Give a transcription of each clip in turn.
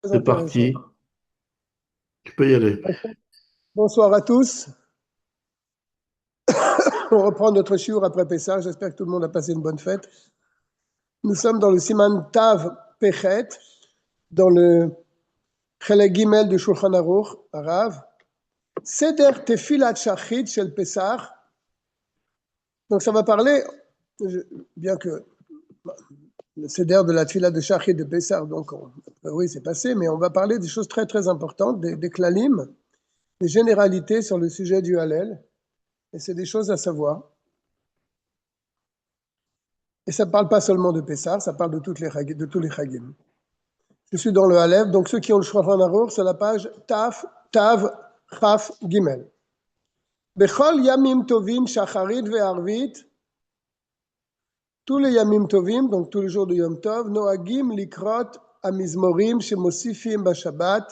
C'est intéressant. parti, tu peux y aller. Bonsoir à tous. On reprend notre shiur après Pessah. J'espère que tout le monde a passé une bonne fête. Nous sommes dans le Siman Tav Pechet, dans le Chelek Gimel du Shulchan Aruch, Arav. Seder Tefilat Shachit Shel Pessah. Donc ça va parler, bien que le Seder de la Tefila de Shachit de Pessah, donc oui c'est passé, mais on va parler des choses très très importantes, des klalim, des généralités sur le sujet du Hallel. Et c'est des choses à savoir. Et ça ne parle pas seulement de Pessah, ça parle de tous les Chagim. Je suis dans le Aleph, donc ceux qui ont le Shulchan Aruch, c'est la page Tav, Chaf, Gimel. Bechol Yamim Tovim, Shacharit ve'Arvit, tous les Yamim Tovim, donc tous les jours de Yom Tov, Noagim Likrot Amizmorim, Shemosifim Bashabbat,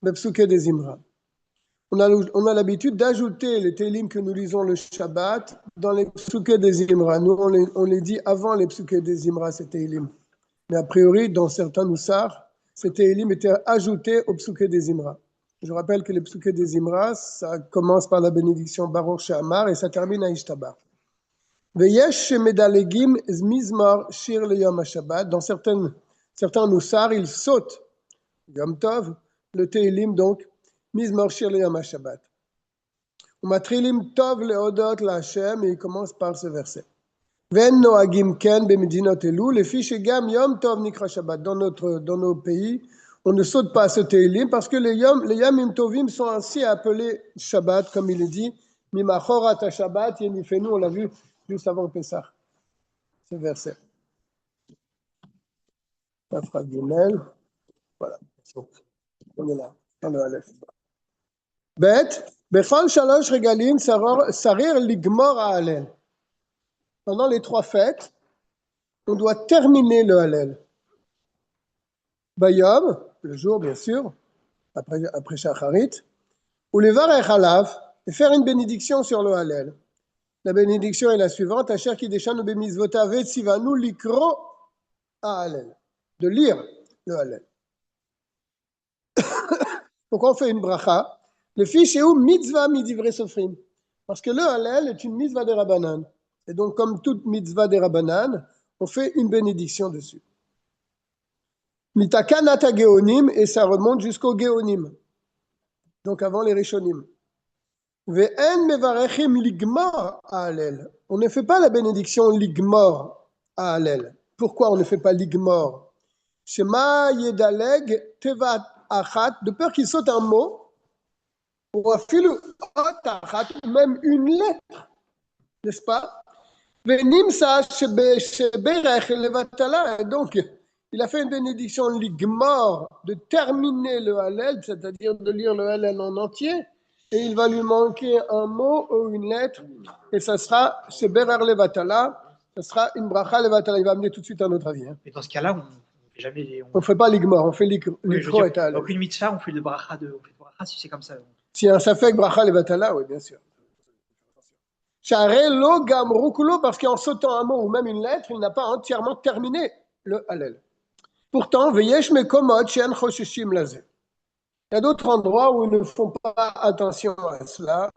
Bepsuke des Imra. On a l'habitude d'ajouter les télim que nous lisons le Shabbat dans les psuké des Imra. Nous, on les dit avant les psuké des Imra, ces télim. Mais a priori, dans certains Noussar, ces télim étaient ajoutés aux psuké des Imra. Je rappelle que les psuké des Imra, ça commence par la bénédiction Baruch She'amar et ça termine à Ishtabar. Veyesh shemedalegim mizmor shir le Yom HaShabbat. Dans certains Noussar, ils sautent Yom Tov, le télim donc, Mizmor Shir Yom HaShabbat. Umatrilim Tov leodot laHashem, et il commence par ce verset. Ven noagim ken bemedinot elu, lefi shegam Yom Tov nikra Shabbat. Dans nos pays, on ne saute pas ce télim parce que les Yamim Tovim sont ainsi appelés Shabbat, comme il est dit, Mimachorat HaShabbat yenifenu, on l'a vu juste avant Pessah, ce verset. Tafra Gimel, voilà, on est là, dans le Aleph. Bet, Bechol Shalosh Regalim Sarir Ligmor Hallel. Pendant les trois fêtes, on doit terminer le Hallel. Bayom, le jour bien sûr, après Shacharit, ou les Varech Halav, et faire une bénédiction sur le Hallel. La bénédiction est la suivante, Asher Kideshanu Bemizvotav Etzivanu Likro Hallel, de lire le Hallel. Donc on fait une bracha. Le fiche est où mitzvah midivre sofrim. Parce que le Hallel est une mitzvah de Rabbanan. Et donc, comme toute mitzvah de Rabbanan, on fait une bénédiction dessus. Mitakanata Geonim, et ça remonte jusqu'au Geonim. Donc avant les Rishonim. Ve'en mevarechim ligmor à Hallel. On ne fait pas la bénédiction ligmor à Hallel. Pourquoi on ne fait pas ligmor? Shema yedaleg tevat achat, de peur qu'il saute un mot, ou même une lettre, n'est-ce pas? Donc, il a fait une bénédiction ligmor de terminer le Hallel, c'est-à-dire de lire le Hallel en entier, et il va lui manquer un mot ou une lettre, et ça sera Sheberer Levatala, ça sera une bracha Levatala. Il va amener tout de suite un autre avis. Mais dans ce cas-là, on ne fait jamais. On ne fait pas ligmor, on fait likro et Hallel. Aucune mitzvah, on fait de bracha si c'est comme ça. Si un safek bracha Levatala, oui, bien sûr. Parce qu'en sautant un mot ou même une lettre, il n'a pas entièrement terminé le Hallel. Pourtant, il y a d'autres endroits où ils ne font pas attention à cela.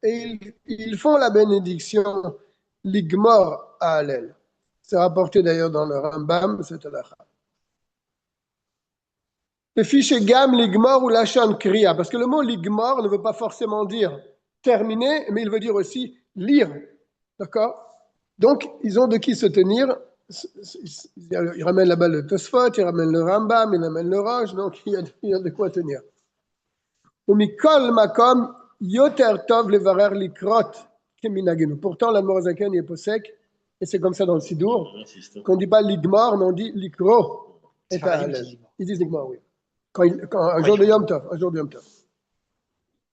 Et ils font la bénédiction ligmor à Hallel. C'est rapporté d'ailleurs dans le Rambam, cette halakha. Le fichier gam ligmor ou lachon kriya, parce que le mot ligmor ne veut pas forcément dire terminer, mais il veut dire aussi lire. D'accord? Donc, ils ont de qui se tenir. Ils ramènent là-bas le Tosfot, ils ramènent le Rambam, ils ramènent le Roche, donc il y a de quoi tenir. Umikol makom yoter tov levarer likrot keminagenu. Pourtant, l'Admorazaken est posek, et c'est comme ça dans le Sidour, qu'on ne dit pas ligmor, mais on dit likro. Ils disent ligmor, oui. Un jour de Yom Tov,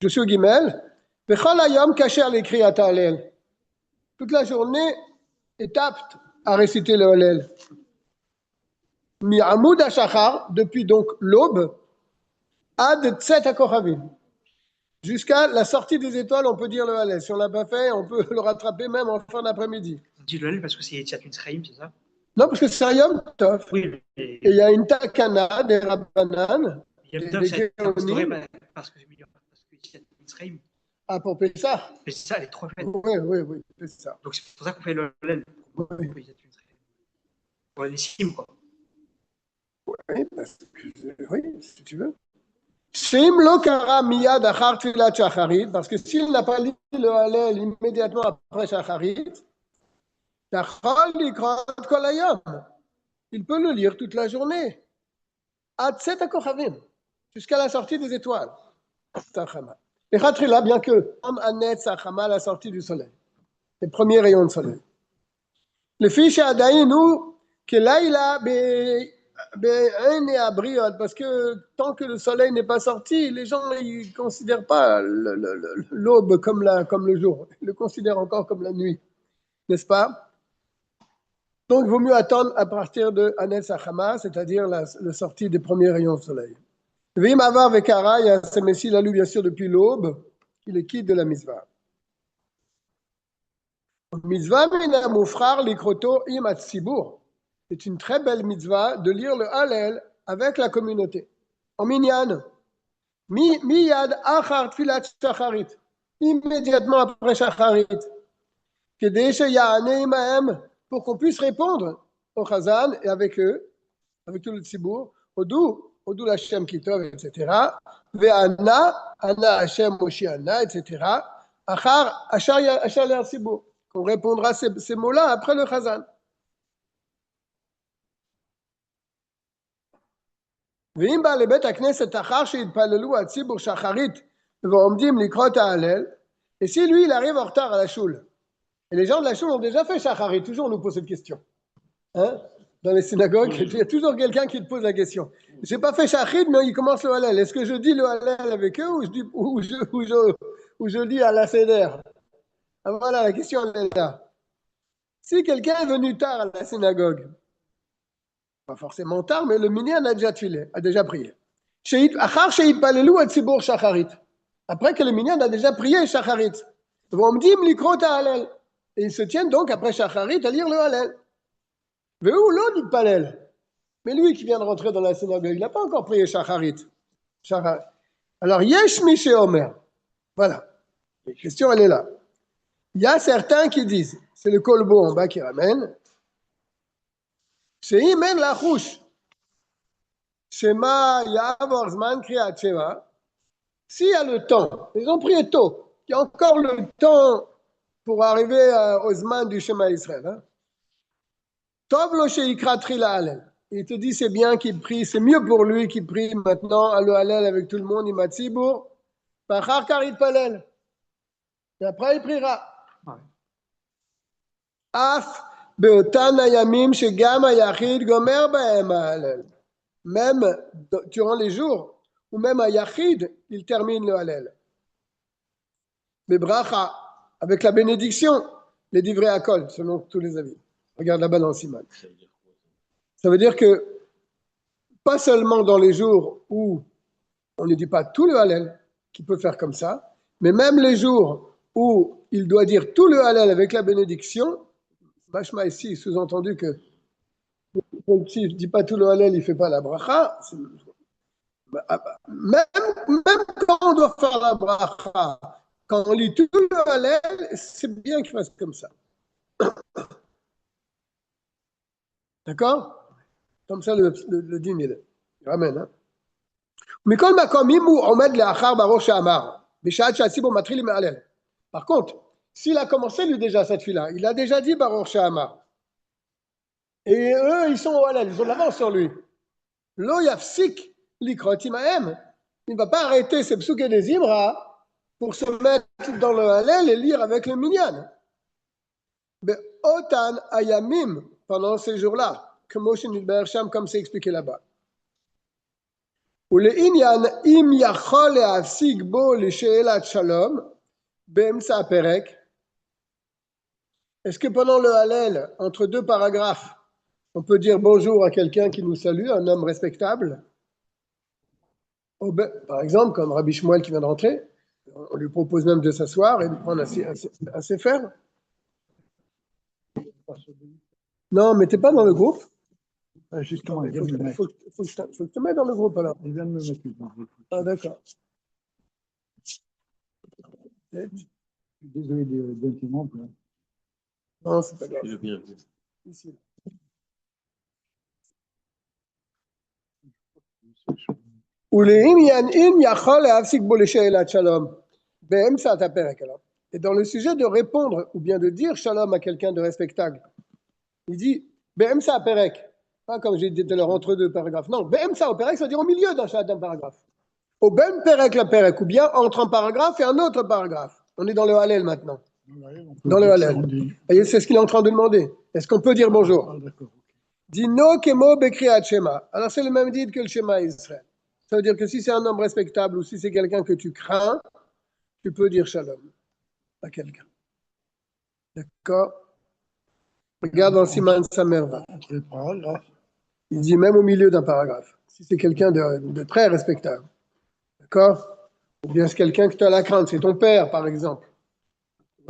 Je suis au Gimel. Vechol hayom kacher l'écrit à Hallel. Toute la journée est apte à réciter le Hallel. Mi-amoud hashachar, depuis donc l'aube, ad tset hakochavim. Jusqu'à la sortie des étoiles, on peut dire le Hallel. Si on ne l'a pas fait, on peut le rattraper même en fin d'après-midi. On dit le Hallel parce que c'est Tziat Mitzrayim, c'est ça? Non, parce que c'est un Yom Tov. Oui, Et il y a une takana des Rabbanan, Yom Tov, ça a été instauré parce que c'est Israël. Ah, pour Pessah. Mais ça, elle est trop faite. Oui, c'est ça. Donc c'est pour ça qu'on fait le Hallel. Pour les cimes, quoi. Oui, si tu veux. Shim lo kara miyad achar tfilat shacharit, parce que s'il n'a pas lu le Hallel immédiatement après shacharit, tachol likrot kol hayom. Il peut le lire toute la journée. Ad set hakochavim, jusqu'à la sortie des étoiles. Et Khatrila, bien que comme Anet Sachama, la sortie du soleil, les premiers rayons de soleil. Le fiche Adaïnou, que là il a parce que tant que le soleil n'est pas sorti, les gens ne considèrent pas l'aube comme le jour, ils le considèrent encore comme la nuit, n'est-ce pas? Donc il vaut mieux attendre à partir de Anet Sachama, c'est-à-dire la sortie des premiers rayons de soleil. Vim Avar Vekara, il y a ce Messie l'a lu bien sûr depuis l'aube, qui le quitte de la mitzvah. Mitzvah mina mufrar likroto im atzibur. C'est une très belle mitzvah de lire le Hallel avec la communauté. En minyan. Miyad achar tfilat shacharit. Immédiatement après shacharit. Kedei sheya'ane imahem. Pour qu'on puisse répondre au chazan et avec eux, avec tout le tzibour. Odou l'Hashem Kitov, etc. Ve'ana, Ana Hashem Moshiana, etc. Achar, Achar Le'arsibo. On répondra ces mots-là après le Chazan. Ve'im ba lebet hakneset achar she'itpalelu atzibur shacharit ve'omdim likrot ha'alel. Et si lui, il arrive en retard à la choule, et les gens de la choule ont déjà fait shacharit, toujours on nous pose cette question. Hein? Dans les synagogues, il y a toujours quelqu'un qui te pose la question. Je n'ai pas fait Shachrit, mais il commence le Hallel. Est-ce que je dis le Hallel avec eux ou je lis à la Seder? Ah, voilà, la question elle est là. Si quelqu'un est venu tard à la synagogue, pas forcément tard, mais le minyan a déjà tuilé, a déjà prié. Après que le minyan a déjà prié Shacharit. Et ils se tiennent donc après Shacharit à lire le Hallel. Mais lui qui vient de rentrer dans la synagogue, il n'a pas encore prié Shacharit. Alors, Yesh mi sheomer. Voilà. La question, elle est là. Il y a certains qui disent, c'est le colbo en bas qui ramène, She'imen lachush, Shema yavor zman kriyat shema. S'il y a le temps, ils ont prié tôt, il y a encore le temps pour arriver au zman du Shema Israël. Hein? Tov lo sheikra trila alel. Il te dit c'est bien qu'il prie, c'est mieux pour lui qu'il prie maintenant à le halal avec tout le monde, il m'a tzibour, pachar karit palel. Et après il priera. Af beotan ayamim shegam ayachid gomer bahem halal. Même durant les jours où même ayachid il termine le halal. Bebracha avec la bénédiction, les divrei hakol selon tous les avis. Regarde là-bas dans le siman. Ça veut dire que pas seulement dans les jours où on ne dit pas tout le Hallel, qui peut faire comme ça, mais même les jours où il doit dire tout le Hallel avec la bénédiction, Mashma ici, sous-entendu que s'il ne dit pas tout le Hallel, il ne fait pas la bracha. Même quand on doit faire la bracha, quand on lit tout le Hallel, c'est bien qu'il fasse comme ça. D'accord? Comme ça, le dîner, il ramène. Hein? Par contre, s'il a commencé lui déjà cette fille-là, il a déjà dit Baruch She'amar. Et eux, ils sont au Hallel, ils ont de l'avance sur lui. Lo yafsik likrot imahem. Il ne va pas arrêter ses psuke des Imra pour se mettre dans le Hallel et lire avec le minyan. Otan ayamim, pendant ces jours-là, comme c'est expliqué là-bas. Est-ce que pendant le Hallel, entre deux paragraphes, on peut dire bonjour à quelqu'un qui nous salue, un homme respectable? Par exemple, comme Rabbi Shmuel qui vient de rentrer, on lui propose même de s'asseoir et de prendre un séfer. Non, mais tu n'es pas dans le groupe. Justement, il Il vient de me mettre. faut que je te mette dans le groupe alors. Il vient de me mettre. Ah, d'accord. Je suis désolé d'interrompre. Non, c'est pas grave. Je viens. Ici. ולאם ינעין יכול להפסיק בו לשאלת שלום באמצע הפרק alors. Et dans le sujet de répondre ou bien de dire shalom à quelqu'un de respectable, il dit באמצע הפרק, pas comme j'ai dit tout à l'heure entre deux paragraphes, non, באמצע הפרק, ça veut dire au milieu d'un paragraphe. Au ben perek la perek, ou bien entre un paragraphe et un autre paragraphe. On est dans le Hallel maintenant. Dans le Hallel. Et c'est ce qu'il est en train de demander. Est-ce qu'on peut dire bonjour? Dino kemo bekriat shema. Alors c'est le même dit que le Shema Israël. Ça veut dire que si c'est un homme respectable ou si c'est quelqu'un que tu crains, tu peux dire shalom à quelqu'un. D'accord? Regarde dans Siman Samerva. Il dit même au milieu d'un paragraphe. Si c'est quelqu'un de très respectable. D'accord? Ou bien c'est quelqu'un que tu as la crainte. C'est ton père, par exemple.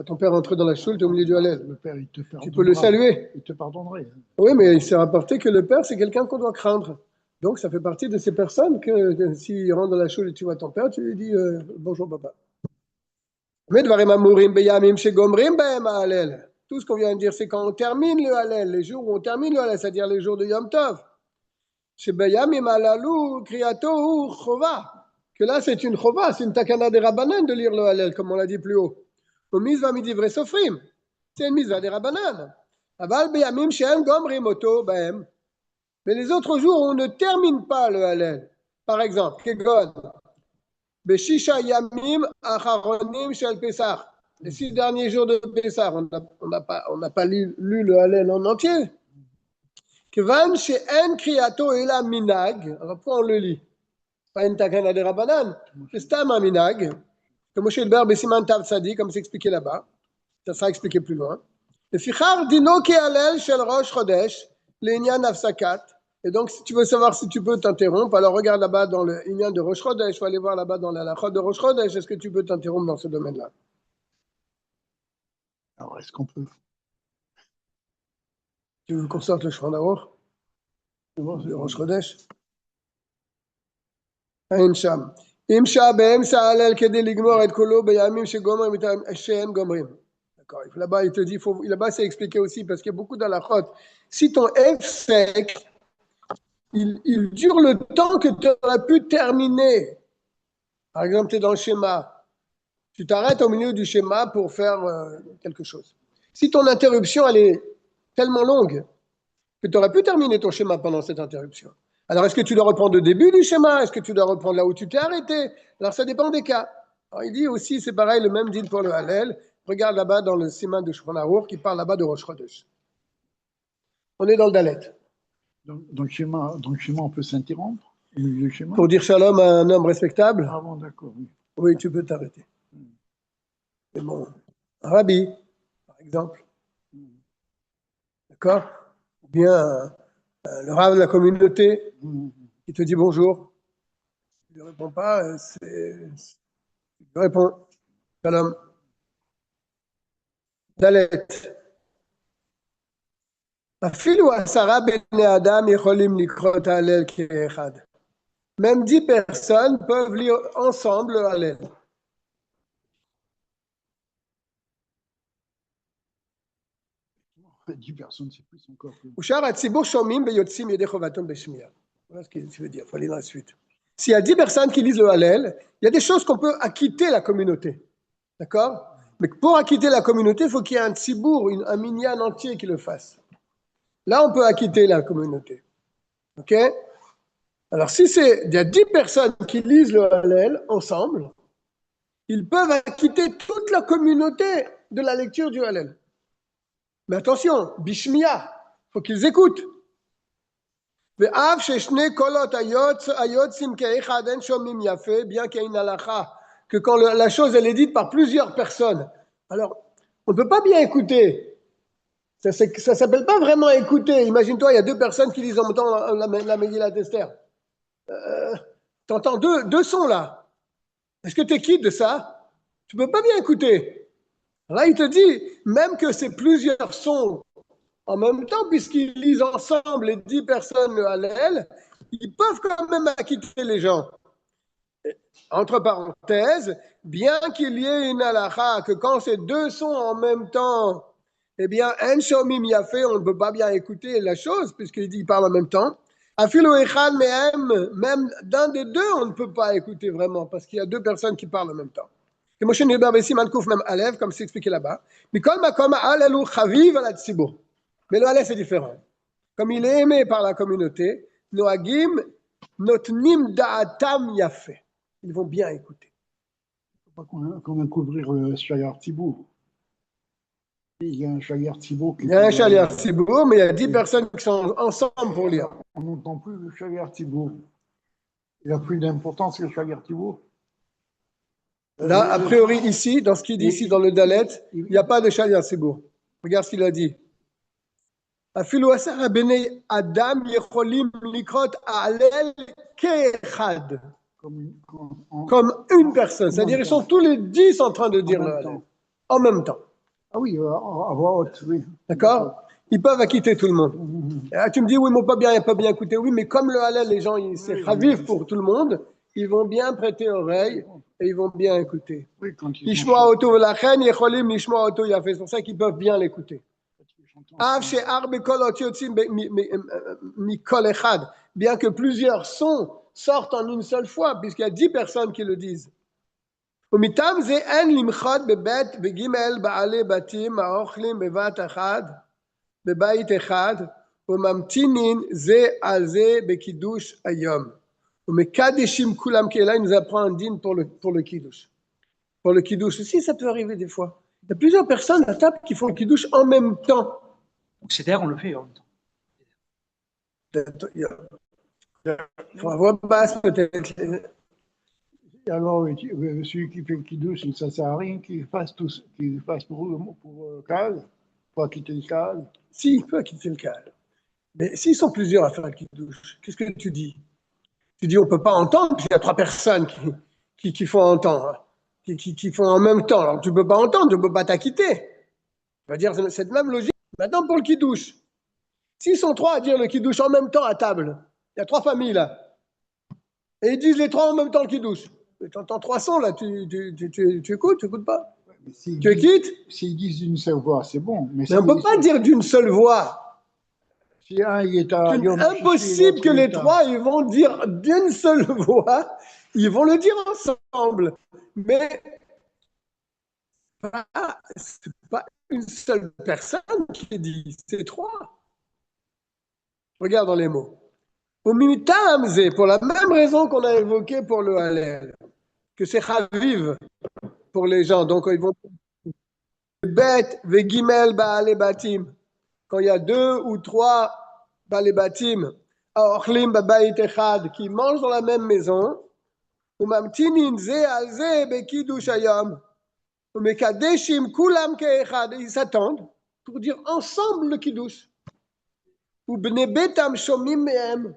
Ton père entrer dans la choule, tu es au milieu du Hallel. Le père, il te pardonnera. Tu peux le saluer. Il te pardonnerait. Oui, mais il s'est rapporté que le père, c'est quelqu'un qu'on doit craindre. Donc, ça fait partie de ces personnes que s'il rentre dans la choule et tu vois ton père, tu lui dis bonjour, papa. Tout ce qu'on vient de dire, c'est quand on termine le Hallel, les jours où on termine le Hallel, c'est-à-dire les jours de Yom Tov. Que là, c'est une chova, c'est une takana des Rabbanan de lire le Hallel, comme on l'a dit plus haut. C'est une mitzvah des Rabbanan. Mais les autres jours, on ne termine pas le Hallel. Par exemple, les 6 derniers jours de Pessah, on n'a pas lu le Hallel en entier. Alors pourquoi on le lit? Pas une takana de Rabbanan, c'est stam un minag. Comme Moshe Elber Besiman Tav Tzadi, comme c'est expliqué là-bas. Ça sera expliqué plus loin. Le fichar dino ki Hallel shel Rosh Chodesh, l'inyan afsakat. Et donc, si tu veux savoir si tu peux t'interrompre, alors regarde là-bas dans le inyan de Rosh Chodesh, il faut aller voir là-bas dans la halakha de Rosh Chodesh, est-ce que tu peux t'interrompre dans ce domaine-là? Alors, est-ce qu'on peut? Tu veux qu'on sorte le Shulchan Aruch de Rosh Chodesh? Ein sham. Im sha be'emsa Hallel kedei ligmor et kolo beyamim shegomrim she'en gomrim. D'accord. Là-bas, il te dit, là-bas, c'est expliqué aussi, parce qu'il y a beaucoup d'halachot. Si ton F-sec, il dure le temps que tu aurais pu terminer. Par exemple, tu es dans le schéma. Tu t'arrêtes au milieu du schéma pour faire quelque chose. Si ton interruption, elle est tellement longue que tu aurais pu terminer ton schéma pendant cette interruption. Alors, est-ce que tu dois reprendre le début du schéma? Est-ce que tu dois reprendre là où tu t'es arrêté? Alors, ça dépend des cas. Alors, il dit aussi, c'est pareil, le même dit pour le Hallel. Regarde là-bas dans le Siman de Shulchan Aruch qui parle là-bas de Rosh Chodesh. On est dans le Dalet. Dans le schéma, on peut s'interrompre au milieu du schéma? Pour dire shalom à un homme respectable? Ah bon, d'accord. Oui. Oui, tu peux t'arrêter. Mais bon, un rabbi, par exemple. D'accord? Ou bien le rav de la communauté qui te dit bonjour. Tu ne réponds pas, tu réponds. Shalom. Dalet. Afilu asara bnei adam yecholim likrot Hallel ke'echad. Même 10 personnes peuvent lire ensemble le Hallel. En fait, 10 personnes, c'est plus encore. Ushar hatzibur shomim beyotzim yedei chovaton b'shmiya. Voilà ce qu'il veut dire. Il faut aller dans la suite. S'il y a 10 personnes qui lisent le Hallel, il y a des choses qu'on peut acquitter la communauté. D'accord? Mais pour acquitter la communauté, il faut qu'il y ait un tzibour, un minyan entier qui le fasse. Là, on peut acquitter la communauté. OK? Alors, si il y a 10 personnes qui lisent le Hallel ensemble, ils peuvent acquitter toute la communauté de la lecture du Hallel. Mais attention, bishmiya, il faut qu'ils écoutent. Bien qu'il y ait une halakha, que quand la chose elle est dite par plusieurs personnes, alors on ne peut pas bien écouter. Ça ne s'appelle pas vraiment écouter. Imagine-toi, il y a 2 personnes qui lisent en même temps la Megillat Esther. Tu entends deux sons là. Est-ce que tu es quitte de ça? Tu ne peux pas bien écouter. Là, il te dit, même que c'est plusieurs sons en même temps, puisqu'ils lisent ensemble les 10 personnes le Hallel, ils peuvent quand même acquitter les gens. Entre parenthèses, bien qu'il y ait une halakha, que quand ces deux sont en même temps, eh bien, en shomim yafé, on ne peut pas bien écouter la chose, puisqu'ils parlent en même temps. Afilo echad mehem, même d'un des deux, on ne peut pas écouter vraiment, parce qu'il y a deux personnes qui parlent en même temps. Et Moshe Nidbar Besiman Kouf même Alev, comme c'est expliqué là-bas. Mikol makom ha'alelu chaviv al hatzibur. Mais le Alev, c'est différent. Comme il est aimé par la communauté, noagim notnim da'atam yafé. Ils vont bien écouter. Il ne faut pas qu'on vient couvrir le Shayar Tibour. Il y a un Shayar Tibour qui. Il y a un Shaliach Tibour, mais il y a 10 personnes qui sont ensemble pour lire. On n'entend plus le Shayar Tibour. Il a plus d'importance que le Shayar Tibour. Là, a priori, ici, dans ce qu'il dit ici dans le Dalet, il n'y a pas de Shaliach Tibour. Regarde ce qu'il a dit. Afilu asara bnei adam yecholim likrot ha'alel ke'echad. Comme une personne. C'est-à-dire, ils sont tous les 10 en train de dire le Hallel. En même temps. Ah oui, à voix haute, oui. D'accord? Ils peuvent acquitter tout le monde. Tu me dis, oui, mais pas bien écouter. Oui, mais comme le Hallel, les gens, c'est ravif pour tout le monde, ils vont bien prêter oreille et ils vont bien écouter. Oui, quand ils Lishmoa auto v'lachen yecholim lishmoa auto yafé. C'est pour ça qu'ils peuvent bien l'écouter. Av she'ar bekol ot yotzim mikol echad. Bien que plusieurs sons sortent en une seule fois, puisqu'il y a 10 personnes qui le disent. ומטעם זה אין למחות בבית וג' בעלי בתים האוכלים בבת אחת, בבית אחד, וממתינין זה על זה בקידוש היום. ומקדשים כולם, כי là il nous apprend un din pour le kiddush. Pour le kiddush aussi, ça peut arriver des fois. Il y a plusieurs personnes à table qui font le kiddush en même temps. Donc c'est d'ailleurs, on le fait en même temps. Il faut avoir basse peut-être. Alors, celui qui fait le kiddush, ça ne sert à rien qu'il fasse pour Kal, pour quitter le Kal. Si, il peut quitter le Kal. Mais s'ils sont plusieurs à faire le kiddush, qu'est-ce que tu dis? Tu dis on ne peut pas entendre, puis il y a 3 personnes qui font entendre, qui font en même temps. Alors tu ne peux pas entendre, tu ne peux pas t'acquitter. On va dire cette même logique. Maintenant pour le kiddush. S'ils sont 3 à dire le kiddush en même temps à table, il y a 3 familles là, et ils disent les 3 en même temps le kiddush. Tu entends 3 sons là, tu écoutes, tu n'écoutes pas. Tu écoutes? S'ils disent d'une seule voix, c'est bon. Mais on ne peut pas dire d'une seule voix. Si un, il est à C'est impossible que les 3 ils vont dire d'une seule voix. Ils vont le dire ensemble. Mais c'est pas une seule personne qui dit, c'est 3. Regarde dans les mots. Au mimitamze, pour la même raison qu'on a évoquée pour le Hallel, que c'est chaviv pour les gens. Donc ils vont bet vegimel baale batim. Quand il y a 2 ou 3 baale batim, aochlim babayit echad, qui mangent dans la même maison, ou mamtinin ze al ze bekidush hayom, ou mekadeshim kulam keechad, ils s'attendent pour dire ensemble le kiddush. Ou bnei betam shomim mehem.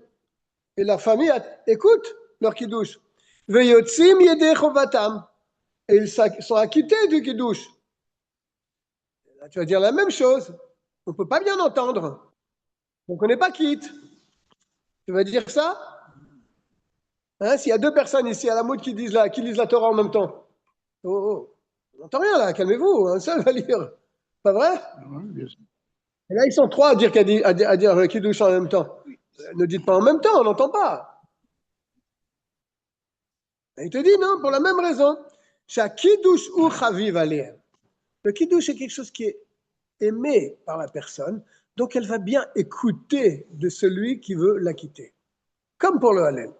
Et la famille écoute leur kiddush. Veyotzim yedei chovatam. Et ils sont acquittés du kiddush. Là, tu vas dire la même chose. On ne peut pas bien entendre. Donc on n'est pas quitte. Tu vas dire ça? Hein, s'il y a 2 personnes ici à la mode qui lisent la Torah en même temps. On n'entend rien là, calmez-vous. Un seul va lire. Pas vrai? Oui, bien sûr. Et là, ils sont 3 à dire le kiddush en même temps. Ne dites pas en même temps, on n'entend pas. Et il te dit non, pour la même raison. Chaque kiddush ou chaviv alehem. Le kiddush est quelque chose qui est aimé par la personne, donc elle va bien écouter de celui qui veut la quitter. Comme pour le Hallel.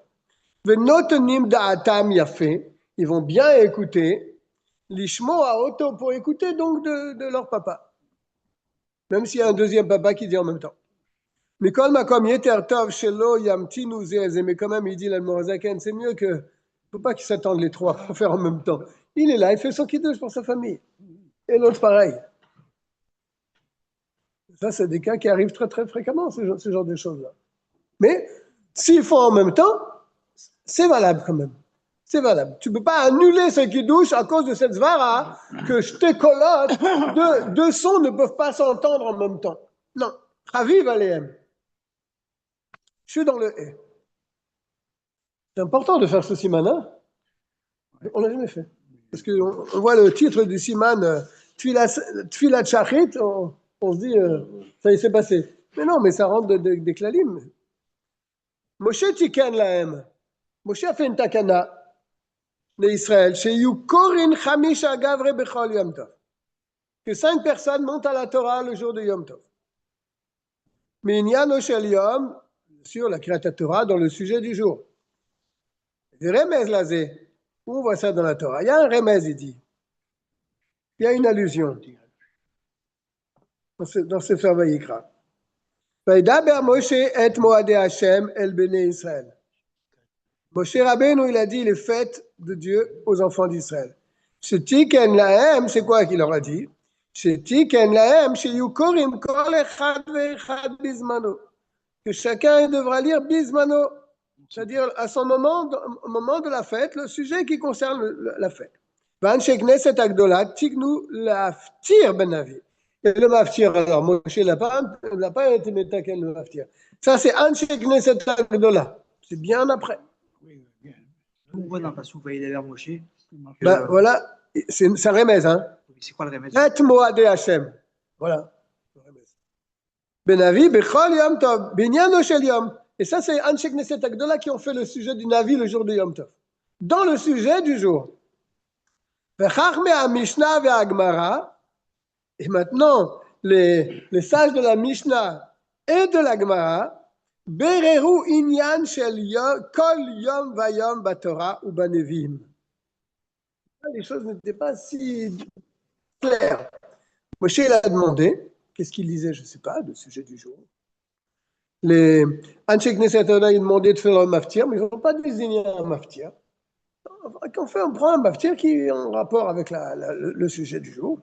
Venotenim da'atam yafé, ils vont bien écouter. Lishmo a auto pour écouter donc de leur papa. Même s'il y a un deuxième papa qui dit en même temps. Mikol makom yeter tov shelo yamtinu ze, mais quand même il dit l'Admorazaken, c'est mieux que, faut pas qu'ils s'attendent les 3 pour faire en même temps. Il est là, il fait son kiddush pour sa famille. Et l'autre pareil. Ça, c'est des cas qui arrivent très très fréquemment, ce genre de choses-là. Mais s'ils font en même temps, c'est valable quand même. C'est valable. Tu ne peux pas annuler ce kiddush à cause de cette zvara que je te colote, 2 sons ne peuvent pas s'entendre en même temps. Non. Chaviv alehem. Je suis dans le et. C'est important de faire ce siman, hein? On l'a jamais fait. Parce qu'on voit le titre du siman, Tfilat Shachrit, on se dit, ça y s'est passé. Mais non, mais ça rentre des klalim. Moshe tiken lahem. Moshe a fait une takana d'Israël. Chez Yukorin Chamisha Gavre Bechol Yom Tov. Que 5 personnes montent à la Torah le jour de Yom Tov. Minyan Shel Yom, sur la Kriyat Torah, dans le sujet du jour. Remez lazé. Où on voit ça dans la Torah? Il y a un remez, il dit. Il y a une allusion dans ce Sefer Vayikra. Vaidaber Moshe et Moadei Hashem el Bnei Israël. Moshe Rabbeinu, il a dit les fêtes de Dieu aux enfants d'Israël. Shetiken lahem, c'est quoi qu'il leur a dit? Shetiken lahem, sheyukorim kol echad ve'echad bizmano. Que chacun devra lire bizmano, c'est-à-dire à son moment, au moment de la fête, le sujet qui concerne la fête. V'anshe knesset agdola tiknu laftir ben avi. Et le maftir, alors Moshe n'a pas été métaken le maftir. Ça c'est Anshe knesset agdola. C'est bien après. Oui, bien. On voit dans le passage, vous voyez d'ailleurs Moshe. Ben, voilà, c'est un remez, hein. C'est quoi le remède? Et Moadei Hashem. Voilà. Benavi, Bechol Yom Tov, Binyan Shel Yom. Et ça, c'est Anshe Knesset Agdola qui ont fait le sujet du Navi le jour de Yom Tov. Dans le sujet du jour. Vechachme Mishnah ve'Agmara. Et maintenant, les sages de la Mishnah et de la Gemara, Bereru Inyan Shel Yom, Kol Yom Vayom Batorah ou Banevim. Les choses n'étaient pas si claires. Moshe il a demandé, qu'est-ce qu'il disait, je ne sais pas, le sujet du jour. Les Anshe Knesset Agdola, ils demandaient de faire un maftir, mais ils n'ont pas désigné un maftir. On prend un maftir qui est en rapport avec le sujet du jour.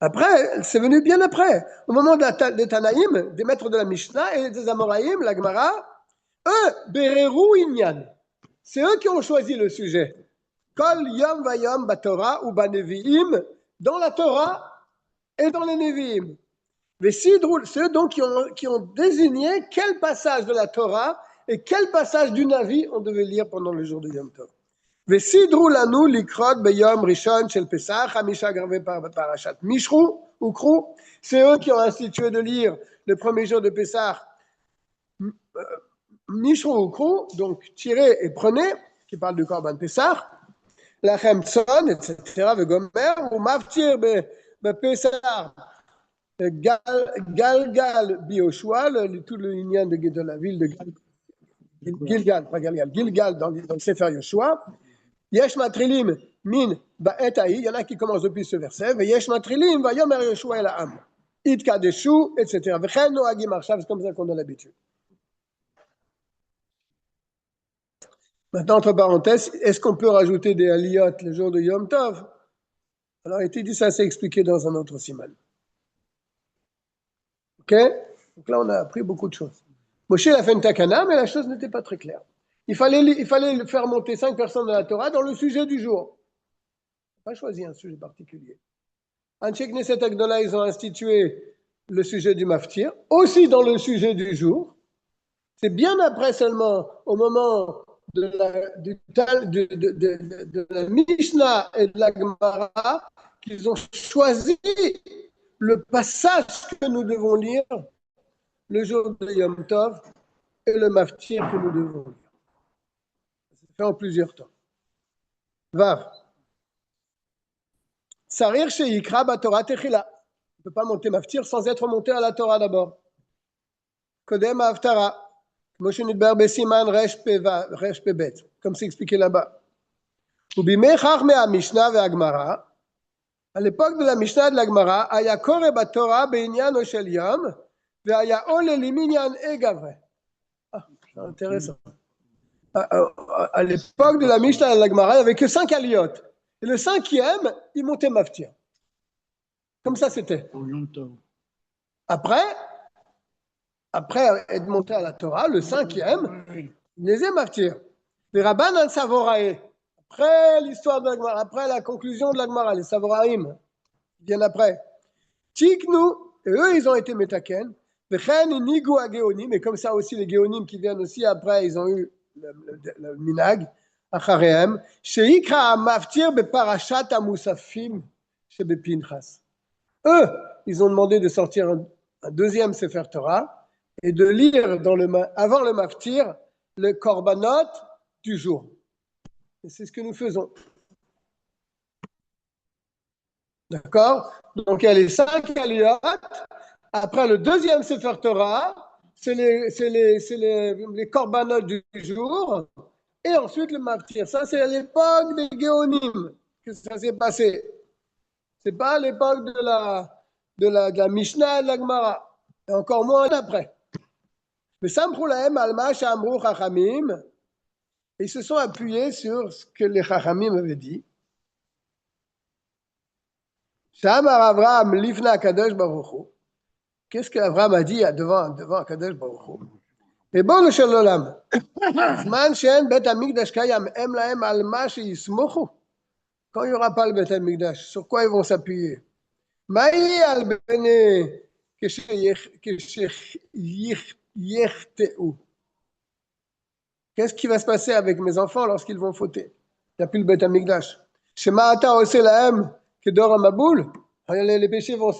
Après, c'est venu bien après. Au moment des Tanaïm, des maîtres de la Mishnah et des Amoraïm, la Gemara, eux, Bereru Inyan. C'est eux qui ont choisi le sujet. Kol Yom Vayom Batorah ou Baneviim, dans la Torah et dans les Neviim. Ceux donc qui ont désigné quel passage de la Torah et quel passage du Navi on devait lire pendant le jour de Yom Tov. Vesidru lanu likrot beyom rishon shel Pesach, hamisha gravé par parashat Mishru ou Krou. C'est eux qui ont institué de lire le premier jour de Pesach, Mishru ou Krou, donc tirez et prenez, qui parle du Korban Pesach, lachem tzon, etc., vegomer, ou maftir Pesach, Galgal Bioshua, tout le lien de la ville de Gilgal dans le Sefer Yoshua. Yesh matrilim min ba'et ha'i, il y en a qui commencent depuis ce verset, ve yesh matrilim vayomer Yoshua el ha'am, itkadeshu, etc. V'chen noagim arshav, c'est comme ça qu'on a l'habitude. Maintenant, entre parenthèses, est-ce qu'on peut rajouter des aliyot le jour de Yom Tov? Alors, il était dit, ça c'est expliqué dans un autre siman. Ok? Donc là, on a appris beaucoup de choses. Moshe a fait une takana, mais la chose n'était pas très claire. Il fallait faire monter 5 personnes de la Torah dans le sujet du jour. Il n'a pas choisi un sujet particulier. Anshe Knesset Agdola, ils ont institué le sujet du maftir, aussi dans le sujet du jour. C'est bien après seulement, au moment de la Mishnah et de la Gemara, qu'ils ont choisi le passage que nous devons lire le jour de Yom Tov et le maftir que nous devons lire. C'est fait en plusieurs temps. Vav. Sarir sheikra batorah techila. On ne peut pas monter maftir sans être monté à la Torah d'abord. Kodem haftara. Moshe nidber besiman resh pebet. Comme c'est expliqué là-bas. Ubimei chachmei ha-Mishnah ve'ha-Gemara. À l'époque de la Mishnah et de la Gemara, aya kore batorah be'inyan shel yom ve'aya ole liminyan egavre. Ah, c'est intéressant. À l'époque de la Mishnah et de la Gemara, il n'y avait que 5 aliyot. Et le 5e, il montait maftir. Comme ça, c'était. Après être monté à la Torah, le 5e, il les est maftir. Les rabbins al savorae. Après l'histoire de la Gemara, après la conclusion de la Gemara, les savoraïm viennent après. Tiknu, et eux, ils ont été metaken. Mais comme ça aussi, les Géonim qui viennent aussi après, ils ont eu le minag, Acharehem, Sheikra Maftir Beparashat Amusafim Shebepinchas. Eux, ils ont demandé de sortir un deuxième Sefer Torah et de lire avant le Maftir le Korbanot du jour. Et c'est ce que nous faisons. D'accord? Donc il y a les 5 aliyot. Après le deuxième Sefer Torah, c'est les korbanot du jour. Et ensuite le maftir. Ça, c'est à l'époque des Géonim que ça s'est passé. C'est pas à l'époque de la Mishnah et de la Gemara. Et encore moins après. Mais Samprou lahem alma shamru chachamim. Ils se sont appuyés sur ce que les chachamim avaient dit. Shamar Avraham lifna kadosh baruch hu. Qu'est-ce qu'Abraham a dit devant Kadosh Baruch Hu? Et bon, le Shalom. Zman shen bet hamikdash kayam em lahem al ma sheyismochu. Quand il n'y aura pas le bet hamikdash, sur quoi ils vont s'appuyer? Maï al bene kesheyichteu. Qu'est-ce qui va se passer avec mes enfants lorsqu'ils vont fauter? Il n'y a plus le bet hamikdash. Shema ata ose lahem kedor hamaboul. Les péchés vont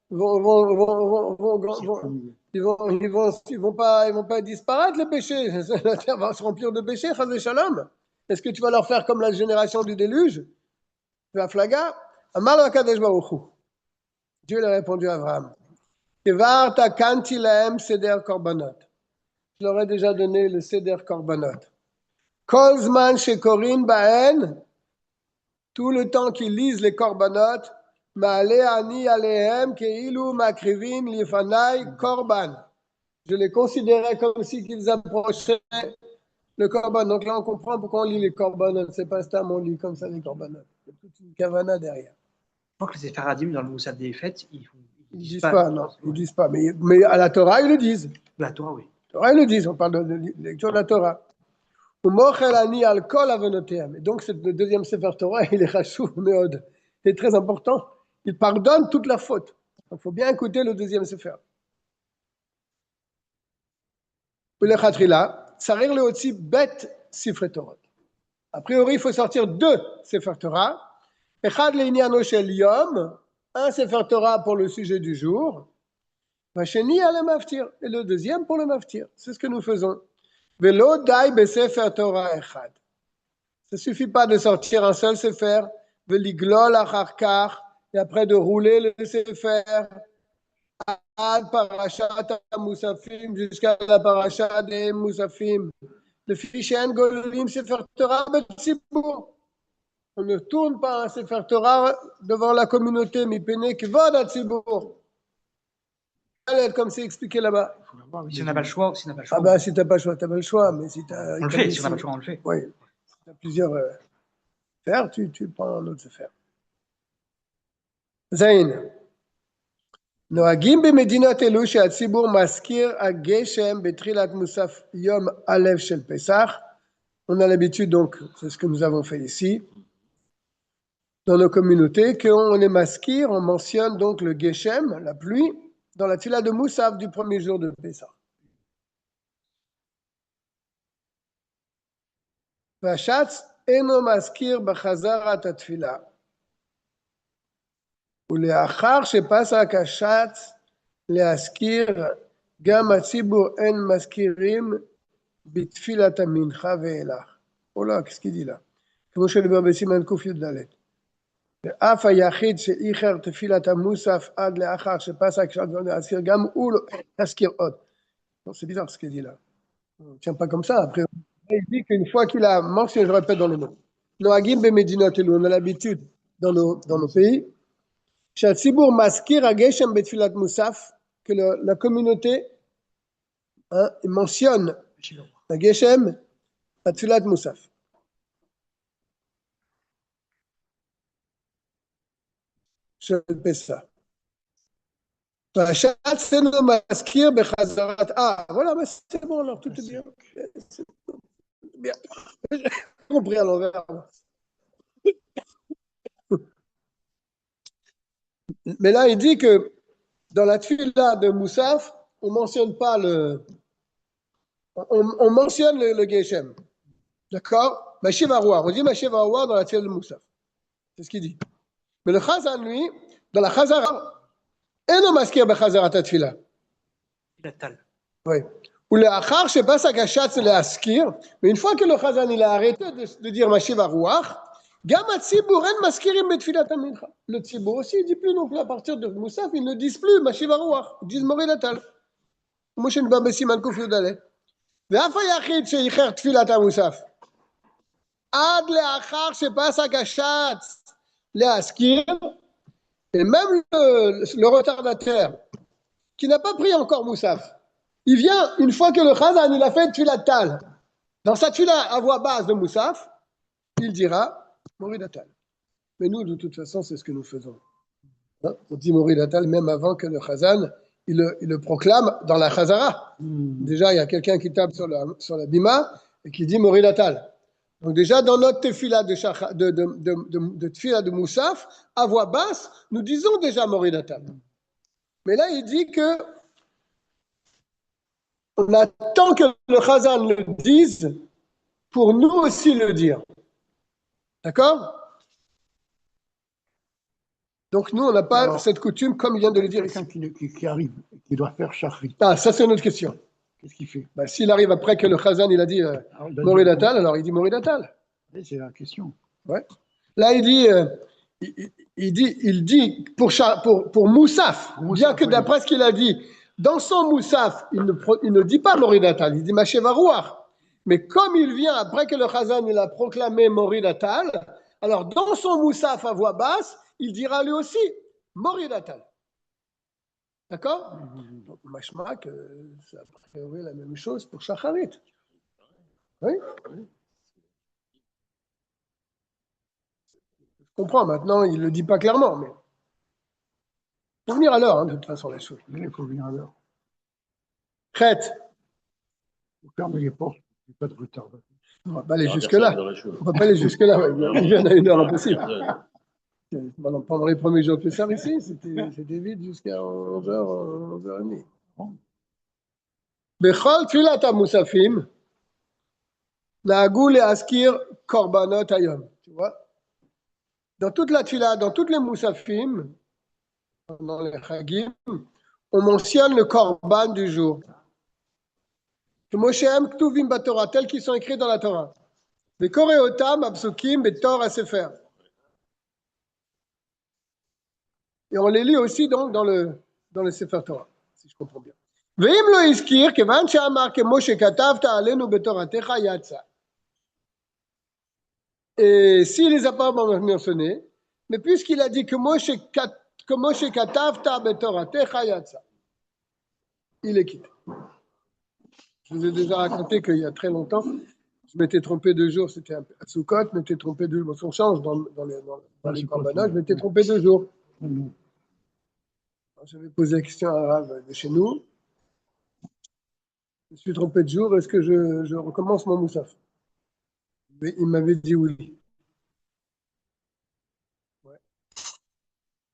ils vont pas disparaître, les péchés. La terre va se remplir de péchés, chas et shalom. Est-ce que tu vas leur faire comme la génération du déluge? La flaga? Amar l'akadosh baruch hu. Dieu a répondu à Abraham. Kevar takanti lahem seder korbanot. Je leur ai déjà donné le seder korbanot. Kol zman shekorin ba'en. Tout le temps qu'ils lisent les korbanot, je les considérais comme si qu'ils approchaient le korban. Donc là, on comprend pourquoi on lit les korbanot. C'est pas ça, on lit comme ça les korbanot. Il y a toute une kavana derrière. Je crois que les Séfaradim, dans le Moussaf des fêtes, ils disent pas. Non, ils disent pas. Mais à la Torah, ils le disent. La Torah, oui. La Torah, ils le disent. On parle de lecture de la Torah. Et donc, le deuxième Sefer Torah, il est chashou, meod. C'est très important. Il pardonne toute la faute. Il faut bien écouter le deuxième Sefer. A priori, il faut sortir 2 Sefer Torah. Echad le'inyano shel yom, un Sefer Torah pour le sujet du jour. Vasheni al maftir, et le deuxième pour le maftir. C'est ce que nous faisons. Velo dai besefer Torah echad. Ça ne suffit pas de sortir un seul Sefer, veliglol acharkar, et après de rouler le Sefer ad parashat Musafim jusqu'à la parashat des Musafim. Le fichier Golim Sefer Torah Betsibour. On ne tourne pas un Sefer Torah devant la communauté, mais pene kvod Atsibour. Comme c'est expliqué là-bas. Si on n'a pas le choix, si on n'a pas le choix. Ah bah si t'as pas le choix, t'as pas le choix, mais si t'as. On le fait, si on n'a pas le choix, on le fait. Oui. Si t'as plusieurs faire, tu prends un autre Sefer. Zayn. נוהגים במדינות אלו שהציבור מזכיר הגשם בתחילת מוסף יום א' של פסח. On a l'habitude, donc, c'est ce que nous avons fait ici, dans nos communautés, qu'on est maskir, on mentionne donc le Geshem, la pluie, dans la tfila de Moussaf du premier jour de Pessah. והשץ אינו מזכיר בחזרת התפילה. ולאחר שפסק השץ להזכיר, גם הציבור אין מזכירים בתפילת המנחה ואילך. או לא, qu'est-ce qu'il dit là? כמו שנאמר בסימן ק"ד. ואף היחיד שאיחר תפילת המוסף עד לאחר שפסק השץ להזכיר, גם הוא לא יזכיר עוד. C'est bizarre ce qu'il dit là. On ne tient pas comme ça. Après, il dit qu'une fois qu'il a mentionné, je répète dans les mots, Noagim Bemedinot Elou, on a l'habitude dans nos pays, Shatsibour Maskir Ageshem Betfilat Moussaf, que la communauté mentionne la Geshem Betfilat Moussaf. Je répète ça. Ah, voilà, mais c'est bon, alors tout est bien. C'est bien. J'ai compris à l'envers. Mais là, il dit que dans la tfila de Moussaf, on mentionne pas on mentionne le Geshem. D'accord? Mashiv Arouar. On dit Mashiv Arouar dans la tefila de Moussaf. C'est ce qu'il dit. Mais le Chazan, lui, dans la Chazara, Eno maskir bechazarat atfila. Il a tal. Oui. Ou le achar, je passe à Gachat, c'est le askir. Mais une fois que le Chazan, il a arrêté de dire Mashiv Arouar, Gam Tzibur en maskirim betfilat mincha. Le Tzibur aussi, il ne dit plus non plus à partir de Moussaf, ils ne disent plus Mashiv Arouar. Ils disent Morid Atal. Moshe Nbabesi Malkouf Yudale. ואף היחיד שאיחר תפילת המוסף עד לאחר שפס הגשת להזכיר, et même le retardataire qui n'a pas pris encore Moussaf, il vient une fois que le Chazan il a fait Tfilat Tal, dans sa Tfila à voix basse de Moussaf, il dira Morid Atal. Mais nous, de toute façon, c'est ce que nous faisons. Hein? On dit Morid Atal même avant que le Chazan il le proclame dans la Chazara. Déjà, il y a quelqu'un qui tape sur la bima et qui dit Morid Atal. Donc déjà, dans notre tefila de tefila de Moussaf, à voix basse, nous disons déjà Morid Atal. Mais là, il dit que on attend que le Chazan le dise pour nous aussi le dire. D'accord? Donc nous, on n'a pas Alors, cette coutume comme il vient de le dire ici. quelqu'un qui arrive, qui doit faire Shachrit, Ah, ça c'est une autre question. qu'est-ce qu'il fait? Bah, s'il arrive après que le Chazan il a dit Alors, il a Morid dit- Atal, alors il dit Morid Atal. Et c'est la question. Ouais. Là, il dit, il dit pour Moussaf, bien que oui. d'après ce qu'il a dit, dans son Moussaf, il ne dit pas Morid Atal, il dit Mashiv Arouar. Mais comme il vient après que le Chazan il a proclamé Morid Atal, alors dans son Moussaf à voix basse, il dira lui aussi Morid Atal. D'accord? Donc, machma que ça ferait la même chose pour Shacharit. Oui? Je comprends, maintenant, il ne le dit pas clairement, mais il faut venir à l'heure, hein, de toute façon, les choses. Il faut venir à l'heure. Crête, Il faut fermer les portes, il n'y a pas de retard. on ne va pas aller jusque-là. On ne va pas aller jusque-là, ouais. Il y en a une heure impossible. Pendant les premiers jours de Pessah ici, c'était vite jusqu'à 11h, 11h30. Bechol tfilat ha-musafim, nahagou le'askir korbanot hayom. Tu vois? Dans toute la tfila, dans toutes les musafim, dans les chagim, on mentionne le korban du jour. Moshem ktuvim batorah, tels qu'ils sont écrits dans la Torah. Bekoreotam absukim betor ha-sefer. Et on les lit aussi donc dans le Sefer Torah, si je comprends bien. Ve'im lo iskir, kevan she'amar kemoshe katavta alenu betoratecha yatsa. Et s'il les a pas mentionnés, mais puisqu'il a dit que Moshe katavta betoratecha yatsa, il est quitté. Je vous ai déjà raconté qu'il y a très longtemps, je m'étais trompé 2 jours, c'était à Soukot, je m'étais trompé 2 jours, on change dans les corbanotes, je m'étais trompé 2 jours. J'avais posé la question à un rave de chez nous. Je me suis trompé de jour, est-ce que je recommence mon moussaf? Mais il m'avait dit oui. Ouais.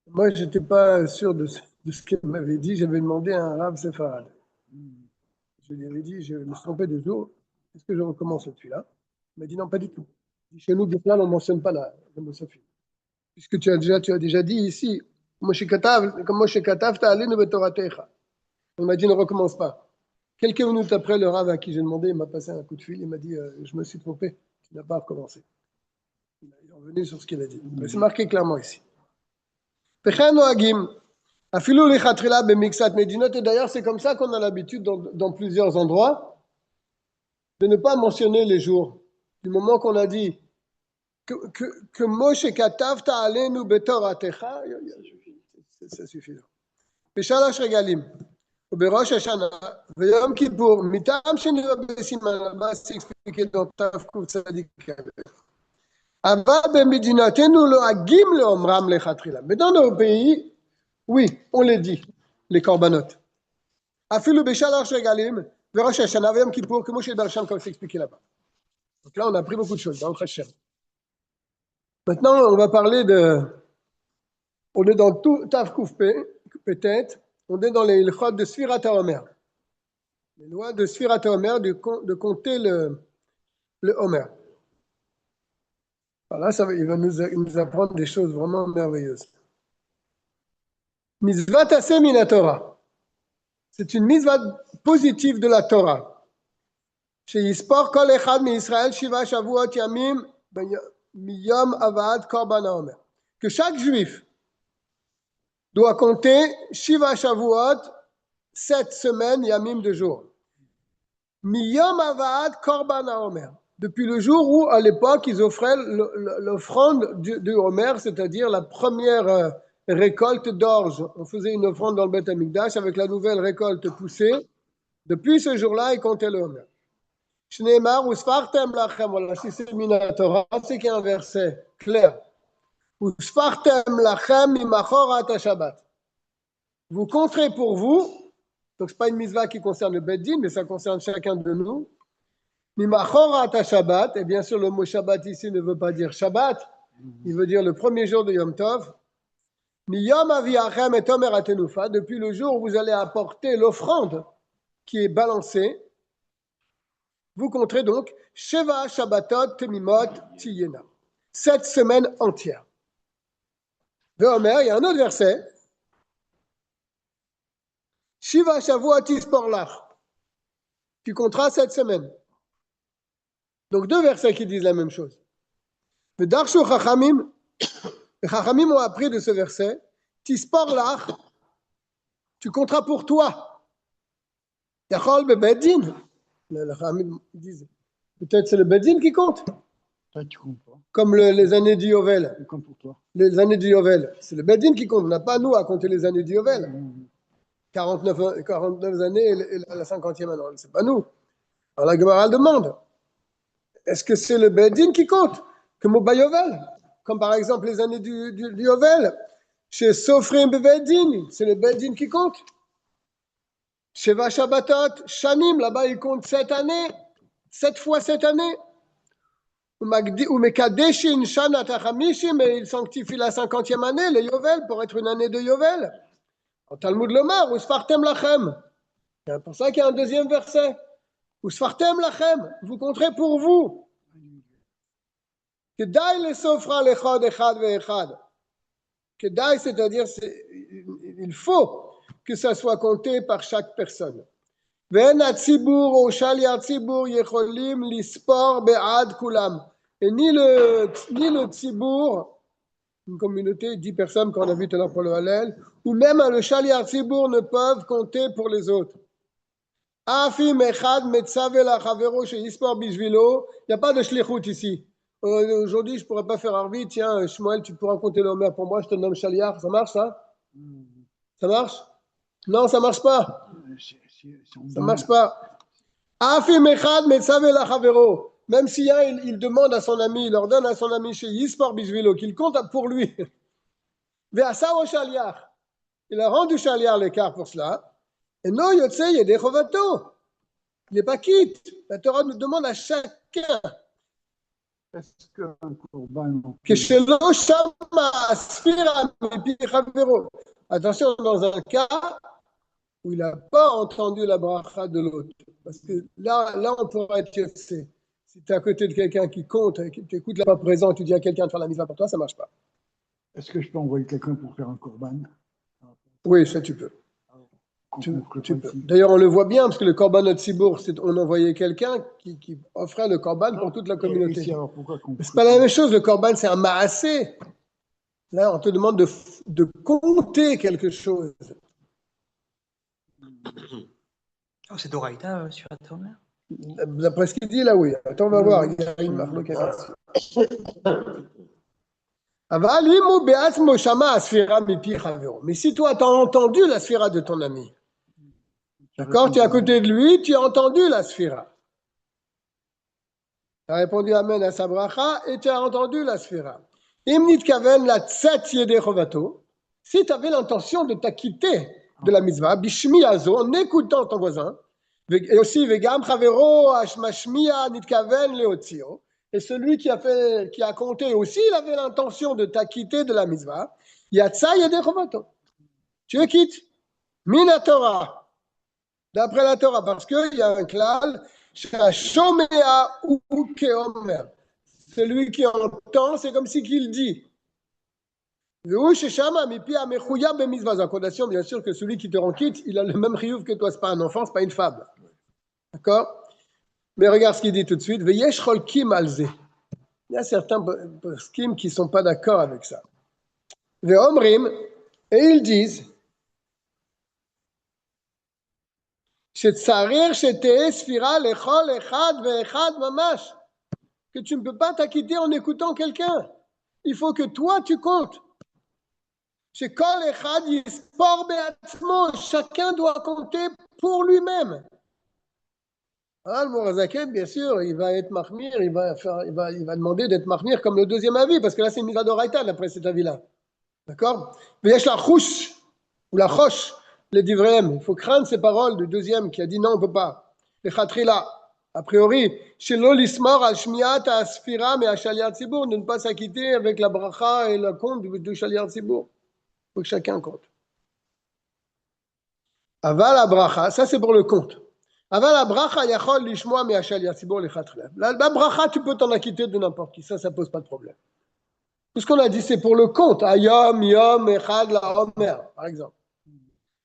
Moi, je n'étais pas sûr de ce qu'il m'avait dit. J'avais demandé à un rave séfarade. Je lui avais dit, je me suis trompé de jour, est-ce que je recommence celui-là? Il m'a dit non, pas du tout. Chez nous, on ne mentionne pas le moussaf. Puisque tu as déjà dit ici, Moshe Katav, ta'alenu betoratecha. On m'a dit ne recommence pas. Quelques minutes après, le rav à qui j'ai demandé, il m'a passé un coup de fil, il m'a dit je me suis trompé, tu n'as pas recommencé. Il est revenu sur ce qu'il a dit. Mais c'est marqué clairement ici. Et d'ailleurs, c'est comme ça qu'on a l'habitude dans plusieurs endroits de ne pas mentionner les jours. Du moment qu'on a dit que Moshe Katav ta'alenu betoratecha, c'est suffisant. בשלוש רגלים, ובראש השנה, ויום כיפור, מטעם שנראה בסימן הבא, expliqué dans תקצ"ד. אבל במדינתנו לועגים לאומרם לכתחילה. Mais dans nos pays, oui, on les dit, les corbanotes. אפילו בשלוש רגלים, וראש השנה, ויום כיפור, כמו שדרשם, comme c'est expliqué là-bas. Donc là, on a appris beaucoup de choses, dans le Hashem. Maintenant, on va parler on est dans tout Taf Kouf peut-être, on est dans les ilchot de Sfirat HaOmer. Les lois de Sfirat Homer, de compter le Homer. Voilà, il va nous apprendre des choses vraiment merveilleuses. Mitzvah taseh min Torah. C'est une mitzvah positive de la Torah. Chez Yispor kol echad mi Israël shiva shavuot yamim miyom avad korban haomer. Que chaque juif doit compter shiva shavuot 7 semaines yamim de jours. Miyom avad korban haomer. Depuis le jour où, à l'époque, ils offraient l'offrande du Homer, c'est-à-dire la première récolte d'orge. On faisait une offrande dans le Beth Amikdash avec la nouvelle récolte poussée. Depuis ce jour-là, ils comptaient le Homer. Shneimar usfartem lachem, voilà, si c'est mina Torah, c'est qu'il y a un verset clair. Usfartem lachem mimachorat ha-Shabbat. Vous compterez pour vous, donc ce n'est pas une mitzvah qui concerne le Beth Din, mais ça concerne chacun de nous. Mimachorat ha-Shabbat, et bien sûr le mot Shabbat ici ne veut pas dire Shabbat, il veut dire le premier jour de Yom Tov. Miyom aviachem et omer atenufa, depuis le jour où vous allez apporter l'offrande qui est balancée, vous compterez donc Sheva Shabbatot Temimot Tiyena, 7 semaines entières. De Omer, il y a un autre verset. Shiva Shavuot Yispor Lach, tu compteras 7 semaines. Donc deux versets qui disent la même chose. Le Darshu Chachamim, les Chachamim ont appris de ce verset, Tispor Lach, tu compteras pour toi. Yachol Bebedin. Les Chachamim disent, peut-être c'est le Bedin qui compte. Toi, tu comptes pas. Comme les années du Yovel. Tu comptes pour toi. Les années du Yovel. C'est le Bedin qui compte. On n'a pas, nous, à compter les années du Yovel. 49 années et la 50e année. C'est pas nous. Alors la Gemara demande, est-ce que c'est le Bedin qui compte? Comme au Bayovel. Comme par exemple les années du Yovel. Chez Sofrim Bedin, c'est le Bedin qui compte. Chez Vashabatot, Shanim, là-bas il compte 7 années. 7 fois 7 années. Ou Mekadeshin Shanat HaChamishim, et il sanctifie la 50e année, le Yovel, pour être une année de Yovel. En Talmud Lomar, Usfartem Lachem. C'est pour ça qu'il y a un deuxième verset. Usfartem Lachem, vous compterez pour vous. Kedai le sofra lechad echad ve'echad. Kedai, c'est-à-dire, il faut que ça soit compté par chaque personne. Ve'en hatzibur ou shali hatzibur yecholim lispor be'ad kulam. Et ni le tzibour, une communauté, 10 personnes qu'on a vu tout à l'heure pour le Hallel, ou même le shali hatzibur ne peuvent compter pour les autres. Afim echad metzave lachavero sheyispor bishvilo. Il n'y a pas de shlichut ici. Aujourd'hui, je ne pourrais pas faire Arvi. Tiens, Shmuel, tu pourras compter l'Omer pour moi, je te nomme Shaliach. Ça marche, ça? Ça marche? Non, ça ne marche pas. Ça ne marche pas. Afim echad metzave lachavero. Même si il demande à son ami, il ordonne à son ami chez Yispor Bishvilo qu'il compte pour lui. Ve'asa o Shaliach. Il a rendu Shaliach l'écart pour cela. Et non, Yotse Yedei Chovato. Il n'est pas quitte. La Torah nous demande à chacun. Est-ce qu'un corban. Que chez l'Oshama Sfira Mipi Chavero. Attention, dans un cas où il n'a pas entendu la bracha de l'autre. Parce que là, on pourra être Yotse. Si tu es à côté de quelqu'un qui compte, qui t'écoute là pas présent, tu dis à quelqu'un de faire la mise pour toi, ça ne marche pas. Est-ce que je peux envoyer quelqu'un pour faire un corban? Oui, ça tu peux. Tu peux. D'ailleurs, on le voit bien, parce que le Korban Otzibour, on envoyait quelqu'un qui offrait le Korban pour toute la communauté. Ce n'est pas la même chose, le Korban, c'est un maassé. Là, on te demande de compter quelque chose. Oh, c'est Doraïta sur Atomer. D'après ce qu'il dit, là, oui. Attends, on va voir. Il y a une marque. Mais si toi, tu as entendu la sphira de ton ami, d'accord, tu es à côté de lui, tu as entendu la sphira. Tu as répondu Amen à sa bracha et tu as entendu la sphira. Si tu avais l'intention de t'acquitter de la mitzvah, bishmi azo, en écoutant ton voisin, et aussi vegam chavero ashmashmiya nitkaven leotzio. Et celui qui a compté aussi, il avait l'intention de t'acquitter de la mitzvah. Yatsa yedei chovato. Tu es quitte. Mina Torah. D'après la Torah, parce qu'il y a un klal, Shomea ou Keomer. Celui qui entend, c'est comme si qu'il dit. Bien sûr que celui qui te rend quitte, il a le même riouf que toi. Ce n'est pas un enfant, ce n'est pas une femme. D'accord? Mais regarde ce qu'il dit tout de suite. Il y a certains poskim qui ne sont pas d'accord avec ça. Et ils disent que tu ne peux pas t'acquitter en écoutant quelqu'un. Il faut que toi, tu comptes. Chacun doit compter pour lui-même. Ah, le Mourazaken, bien sûr, il va être mahmir, il va demander d'être mahmir comme le deuxième avis, parce que là, c'est une mise d'oraïta, d'après cet avis-là. D'accord? Mais il y a la chouche, ou la choche, les divréem. Il faut craindre ces paroles du deuxième qui a dit non, on ne peut pas. Les khatrila, a priori, chez l'olismor al shmiat à asfira, mais à shaliat sibour, de ne pas s'acquitter avec la bracha et le compte de shaliat sibour. Il faut que chacun compte. Aval la bracha, ça c'est pour le compte. Aval la bracha yachol lishmoa me shaliat sibour les khatrila. La bracha, tu peux t'en acquitter de n'importe qui, ça pose pas de problème. Tout ce qu'on a dit, c'est pour le compte. Ayom, yom, echad, la omer, par exemple.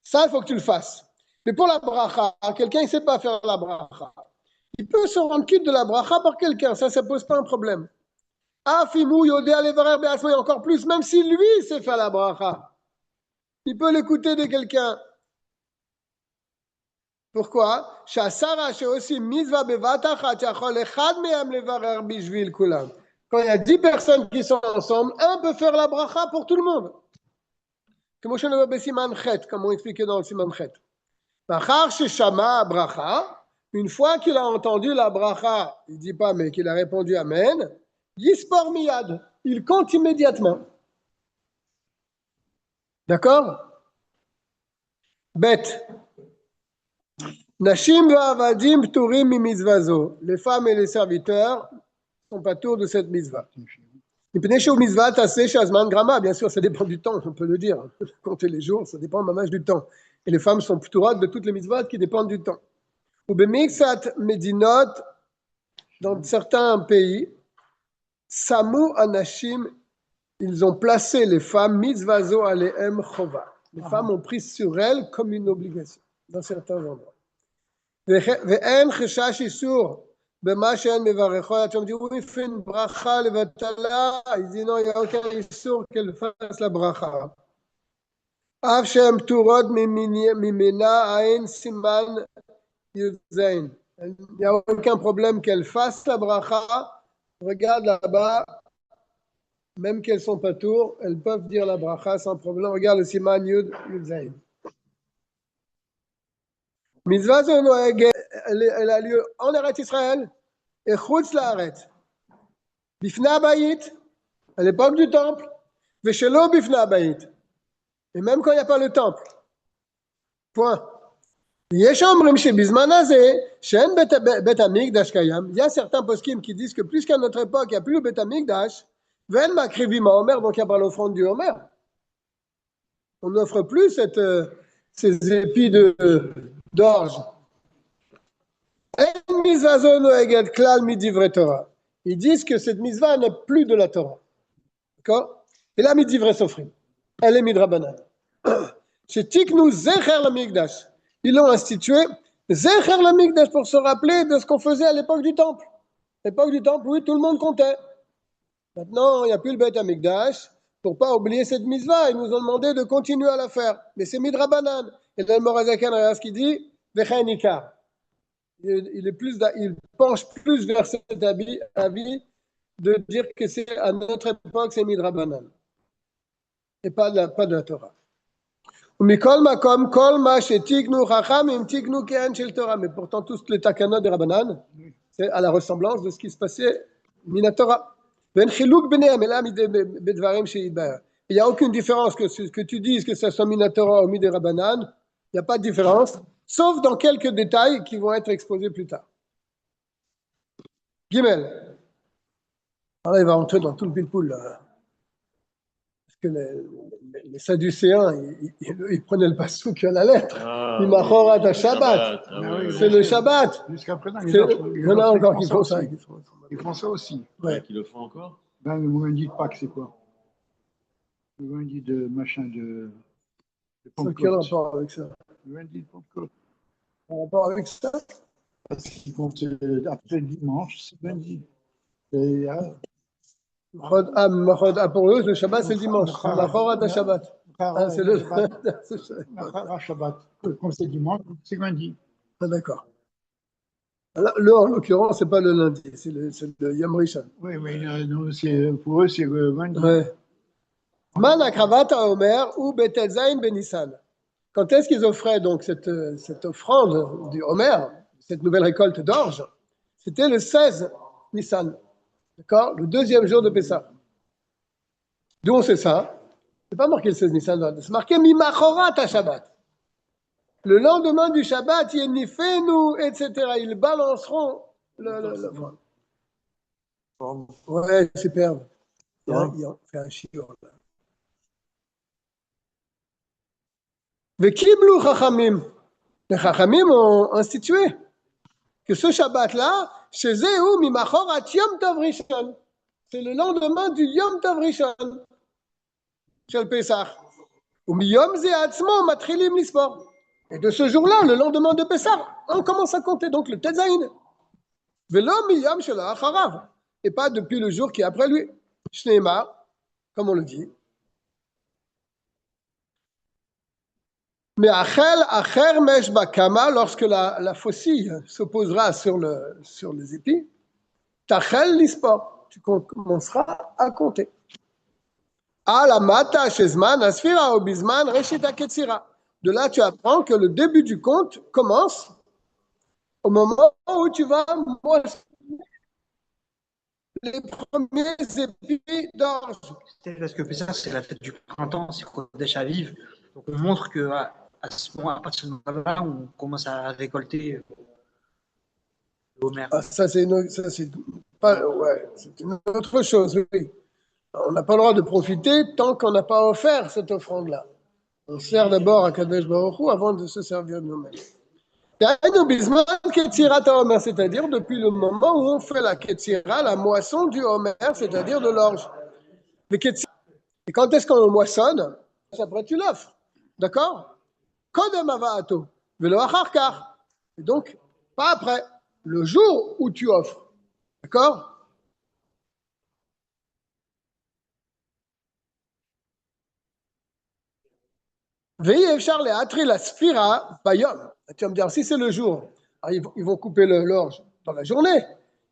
Ça, il faut que tu le fasses. Mais pour la bracha, quelqu'un ne sait pas faire la bracha. Il peut se rendre quitte de la bracha par quelqu'un. Ça ne pose pas un problème. Afimou, yodé, alevarer, be'asmo, et encore plus, même si lui sait faire la bracha. Il peut l'écouter de quelqu'un. Pourquoi? Shasara, c'est aussi mitzvah bevatachat, yachol echad me'am levarer bishvil kulam. Quand il y a 10 personnes qui sont ensemble, un peut faire la bracha pour tout le monde. Comme on expliquait dans le Siman Chet. Une fois qu'il a entendu la bracha, il ne dit pas, mais qu'il a répondu Amen, Yispor miyad, il compte immédiatement. D'accord? Bet. Nashim va'avadim pturim mi mitzvazo. Les femmes et les serviteurs sont pas tours de cette mitzvah. Bien sûr, ça dépend du temps, on peut le dire. Compter les jours, ça dépend même du temps. Et les femmes sont plutôt rares de toutes les mitzvahs qui dépendent du temps. Ou bemixat medinot, dans certains pays, samu anashim, ils ont placé les femmes mitzvazo alehem chova. Les femmes ont pris sur elles comme une obligation dans certains endroits. Ve'en cheshash isur. Tu me dis, oui, il fait une bracha, le vatala. Il dit, non, il n'y a aucun issour qu'elle fasse la bracha. Av shem turod mimena ain siman yuzain. Il n'y a aucun problème qu'elle fasse la bracha. Regarde là-bas, même qu'elles ne sont pas tours, elles peuvent dire la bracha sans problème. Regarde le siman yuzain. Mitzvah elle a lieu en Eretz Israël et Chutz Laaretz. Bifna Abayit, à l'époque du temple, Veshelo Bifna Abayit. Et même quand il n'y a pas le temple. Point. Il y a certains poskim qui disent que plus qu'à notre époque, il n'y a plus le Bet Amikdash, Ven Makrivima Omer, donc il n'y a pas l'offrande du Homer. On n'offre plus ces épis d'orge. Ils disent que cette mitzvah n'est plus de la Torah. D'accord? Et la mitzvah sofrim. Elle est midrabanan. Chez Tiknu Zecher la Mikdash. Ils l'ont institué Zecher la Mikdash pour se rappeler de ce qu'on faisait à l'époque du temple. À l'époque du temple, oui, tout le monde comptait. Maintenant, il n'y a plus le Beit HaMikdash. Pour ne pas oublier cette mitzvah, ils nous ont demandé de continuer à la faire. Mais c'est midrabanan. Et dans le Morazakan, regarde ce qu'il dit Vechenikar. Il penche plus vers cet avis de dire que c'est à notre époque, c'est midrabanan et pas de la Torah. Mais pourtant, tous les takanot de Rabbanan, c'est à la ressemblance de ce qui se passait mina Torah. Il n'y a aucune différence que tu dises que ça soit mina Torah ou mina Rabbanan. Il n'y a pas de différence. Sauf dans quelques détails qui vont être exposés plus tard. Gimel. Alors, il va entrer dans tout le pile-poule. que les Sadducéens, ils prenaient le passouk à la lettre. Imachorat à Shabbat. C'est le Shabbat. Jusqu'à présent, Il y en a encore qui font ça. Ils font ça aussi. Ouais. Qui le font encore? Ben, le lundi de Pâques, c'est quoi? Le lundi de machin de C'est quel Pentecôte. rapport avec ça? Le lundi de Pentecôte. Un rapport avec ça? Parce qu'ils comptent après dimanche, c'est lundi. Et, Pour eux, le Shabbat, c'est le dimanche. Imachorat à Shabbat. Ah, c'est le Shabbat. Comme c'est dimanche, c'est lundi. Ah, d'accord. Là, en l'occurrence, c'est pas le lundi, c'est le Yom Rishon. Oui, mais non, pour eux, c'est le lundi. Ouais. Man akravat Omer ou Betel Zayin Benissan. Quand est-ce qu'ils offraient donc cette offrande du Homer, cette nouvelle récolte d'orge? C'était le 16 Nissan, d'accord? Le deuxième jour de Pessah. D'où on sait ça? C'est pas marqué le 16 Nissan, c'est marqué Mimachorat à Shabbat. Le lendemain du Shabbat, Yenifenu, etc. Ils balanceront le ouais, superbe. Il fait un chiot là. Vekiblu Chachamim. Les Chachamim ont institué que ce Shabbat-là, chez eux, Mimachorat Yom Tov Rishon. C'est le lendemain du Yom Tov Rishon. Chez le Pessah. Ou Miyom Ze Atzmo Matrilim Lispor. Et de ce jour-là, le lendemain de Pessah, on commence à compter donc le Tetzaïn. Velo Miyom Shelo Acharav. Et pas depuis le jour qui est après lui. Shneimar, comme on le dit. Mais Acher Mesh Bakama, lorsque la faucille s'opposera sur les épis, Tachel Lispor, tu commenceras à compter. Alamata Shezman Asfira Obizman Reshita Ketzira. De là, tu apprends que le début du compte commence au moment où tu vas moissonner les premiers épis d'orge. C'est parce que Pessah, c'est la fête du printemps, c'est Chodesh Aviv. Donc on montre que à ce moment, à partir de ce moment-là, on commence à récolter l'Homer. Ah, ça, c'est une autre chose, oui. On n'a pas le droit de profiter tant qu'on n'a pas offert cette offrande-là. On sert d'abord à Kadesh Baruch Hu avant de se servir de nous-mêmes. C'est-à-dire depuis le moment où on fait la Ketzira, la moisson du Homer, c'est-à-dire de l'orge. Et quand est-ce qu'on moissonne? Après, tu l'offres. D'accord? Kodem avaato, velo acharkar. Et donc, pas après. Le jour où tu offres. D'accord? Veillez efchar le atri la sphira bayom. Tu vas me dire, si c'est le jour, alors ils vont couper l'orge dans la journée.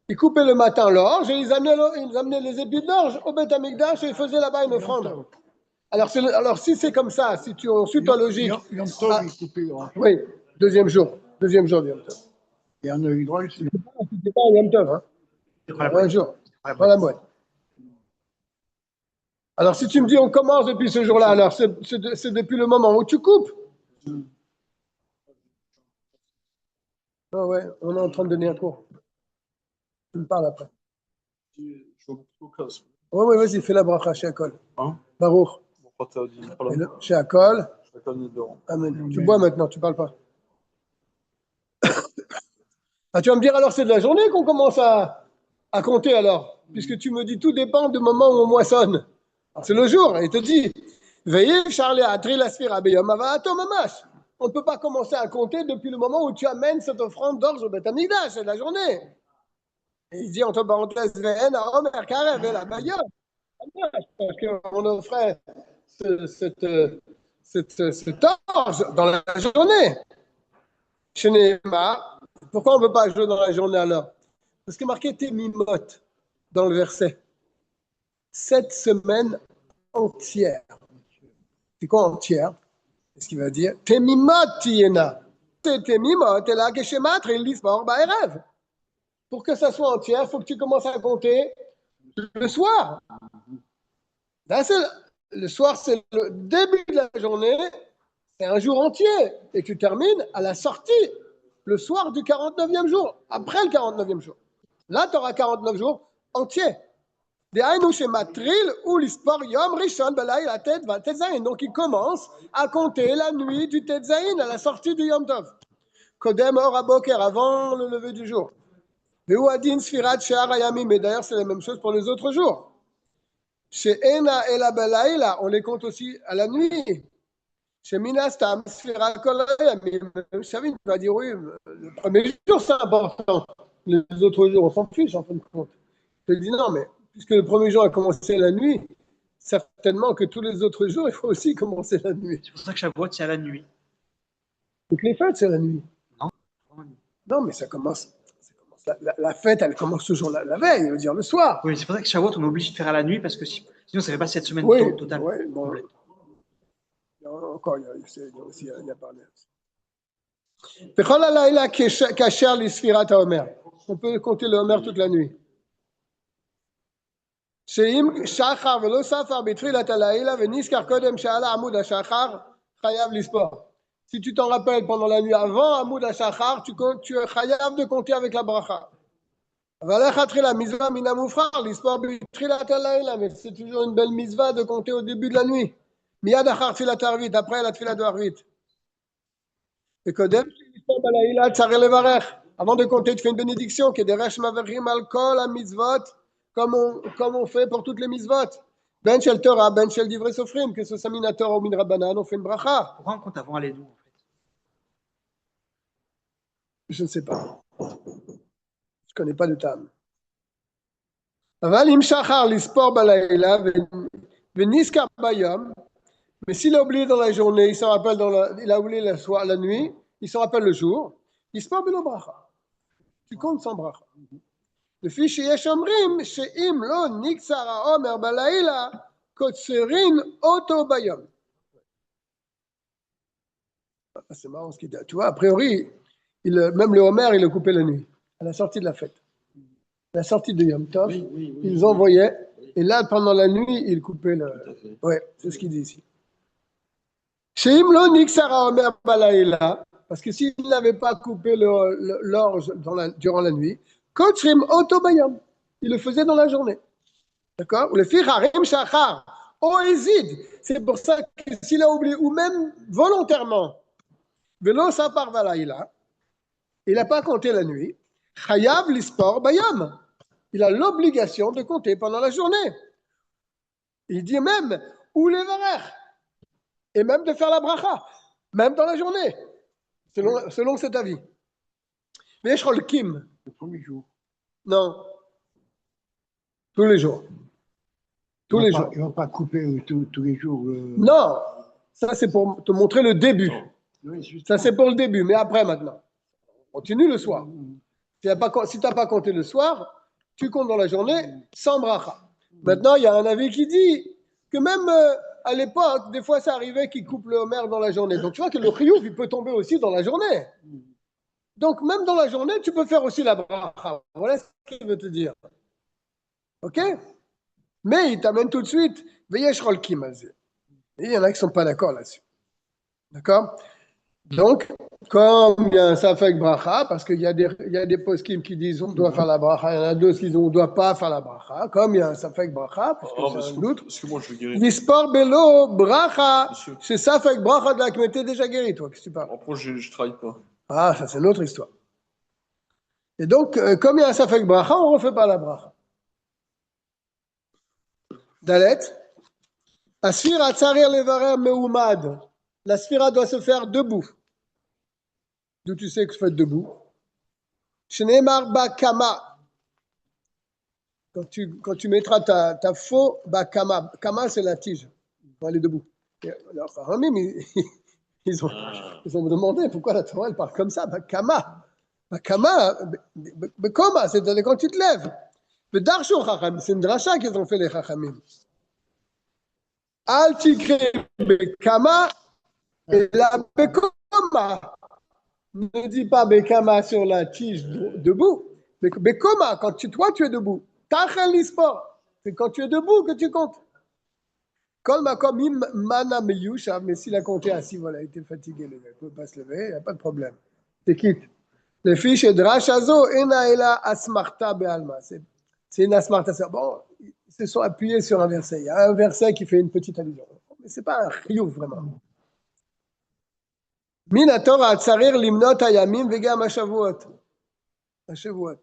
Ils coupaient le matin l'orge et ils amenaient les épis d'orge au Beth Amikdash et ils faisaient là-bas une offrande. Alors si c'est comme ça, si tu suis ta logique. Yom Tov, ils coupaient l'orge. Oui, deuxième jour de Yom Tov. Et on a eu droit aussi. C'était pas un Yom Tov, hein. Un jour, pas la moelle. Alors si tu me dis on commence depuis ce jour-là, alors c'est depuis le moment où tu coupes. Ah ouais, on est en train de donner un cours. Tu me parles après. Oui, vas-y, fais la bracha chez Akol. Baruch. Chez Akol. Amen. Tu bois maintenant, tu parles pas. Ah, tu vas me dire alors c'est de la journée qu'on commence à compter alors, puisque tu me dis tout dépend du moment où on moissonne. C'est le jour, il te dit, veillez, Charlie, à Trilasfira, mamash. On ne peut pas commencer à compter depuis le moment où tu amènes cette offrande d'orge au Beth Amikdash, c'est de la journée. Et il dit entre parenthèses, Omer Karev et la Bayom, parce qu'on offrait cette orge dans la journée. Chez Néma, pourquoi on ne peut pas jouer dans la journée alors? Parce que marqué tes mimotes dans le verset. 7 semaines entières. C'est quoi entière? C'est ce qu'il va dire. Tes mimotes tiena. Tes mimotes, et là, que chez Matre, ils disent pas, bah, rêve. Pour que ça soit entière, il faut que tu commences à compter le soir. Là, le soir, c'est le début de la journée, c'est un jour entier. Et tu termines à la sortie, le soir du 49e jour, après le 49e jour. Là, tu auras 49 jours entiers. דהיינו שמטריל ולספור יום ראשון בלילה ט"ז. Donc il commence à compter la nuit du ט"ז, à la sortie du Yom Tov. קודם אור הבוקר, avant le lever du jour. והוא הדין ספירת שאר הימים, et d'ailleurs c'est la même chose pour les autres jours. שאינה אלא בלילה, on les compte aussi à la nuit. שמן הסתם ספירת כל הימים, Chavin va dire oui, le premier jour c'est important, les autres jours on s'en fiche en fin de compte. Je dis non, mais puisque le premier jour a commencé la nuit, certainement que tous les autres jours il faut aussi commencer la nuit. C'est pour ça que Shavuot, c'est à la nuit. Toutes les fêtes c'est la nuit. Non. Non, mais ça commence la fête elle commence toujours la veille, je veux dire le soir. Oui, c'est pour ça que Shavuot, on est obligé de faire à la nuit parce que sinon ça fait pas cette semaine Oui, totale. oui, bon. Encore, il y a parlé. On peut compter le Homer toute la nuit. Si tu t'en rappelles pendant la nuit avant Amoud HaShachar, tu es chayav de compter avec la bracha. Mais c'est toujours une belle mitzvah de compter au début de la nuit. Miyad achar tfilat arvit, après la tfilat de arvit. Et kodem, avant de compter, tu fais une bénédiction qui est des resh maverim al kol ha mitzvot, comme on fait pour toutes les mitzvot. Ben shel Torah, ben shel divrei sofrim, que ce soit min Torah ou min Rabbanan, on fait une bracha. Pourquoi on compte avant les loups en fait? Je ne sais pas. Je ne connais pas le tam. Aval im shachar lispor balayla veniskar bayom. Mais s'il a oublié dans la journée, il s'en rappelle il a oublié la nuit, il s'en rappelle le jour, il se parle de bracha. Tu comptes sans bracha. Le fichier yesh omrim she'im lo niksar ha'omer balayla kotserin oto bayom. C'est marrant ce qu'il dit. Tu vois, a priori, même le Homer, il a coupé la nuit, à la sortie de la fête. À la sortie de Yom Tov, ils envoyaient, et là, pendant la nuit, il coupait le... Oui, c'est ce qu'il dit ici. Parce que s'il n'avait pas coupé l'orge durant la nuit, il le faisait dans la journée. D'accord? Ou le ficharim shachar, oezid. C'est pour ça que s'il a oublié, ou même volontairement, velo sapar balayla, il n'a pas compté la nuit, chayav lispor bayam. Il a l'obligation de compter pendant la journée. Il dit même, ou les varer. Et même de faire la bracha, même dans la journée, selon cet avis. Mais je le kim. Le premier jour. Non. Tous les jours. Tous les jours. Ils ne vont pas couper tous les jours. Non. Ça, c'est pour te montrer le début. Oui, Ça, c'est pour le début. Mais après, maintenant. Continue le soir. Si tu n'as pas compté le soir, tu comptes dans la journée sans bracha. Maintenant, il y a un avis qui dit que même... à l'époque, des fois, ça arrivait qu'il coupe le Homer dans la journée. Donc, tu vois que le chiyuv, il peut tomber aussi dans la journée. Donc, même dans la journée, tu peux faire aussi la bracha. Voilà ce qu'il veut te dire. OK? Mais il t'amène tout de suite. Veyesh rolkim azé. Et il y en a qui ne sont pas d'accord là-dessus. D'accord? Donc, comme il y a un safek bracha, parce qu'il y a des poskim qui disent on doit faire la bracha, il y en a d'autres qui disent on ne doit pas faire la bracha, comme il y a un safek bracha, parce que c'est un doute. Parce que moi, je veux guérir. Dispor belo bracha, Monsieur. c'est safek bracha de la qui m'était déjà guéri, toi, qu'est-ce que tu parles? Après, je ne travaille pas. Ah, ça c'est une autre histoire. Et donc, comme il y a un safek bracha, on ne refait pas la bracha. Dalet, asfira tsarir levarer meumad. La sphira doit se faire debout. D'où tu sais que tu fais debout. Shneimar bakama. Quand tu mettras ta faux bakama. Kama, c'est la tige. Pour aller debout. Alors, ils ont demandé pourquoi la Torah elle parle comme ça. Bakama. Bakama, bekoma, c'est-à-dire quand tu te lèves. Bedarshu chacham, c'est une dracha qu'ils ont fait les chachamim. Al tikre bekama. Et la bekoma, ne dis pas bekama sur la tige debout. Bekoma, quand toi tu es debout. Tachel lispor, c'est quand tu es debout que tu comptes. Kol makom im mana meyusha, mais s'il a compté assis, voilà, il était fatigué, le gars, il ne peut pas se lever, il n'y a pas de problème. C'est quitte. Le fiche drash azo ena ela asmarta be'alma. C'est une asmartaser. Bon, ils se sont appuyés sur un verset. Il y a un verset qui fait une petite allusion. Mais ce n'est pas un chiyuv vraiment. Min haTorah atzarir limnot hayamim vegam hashavuot. Hashavuot.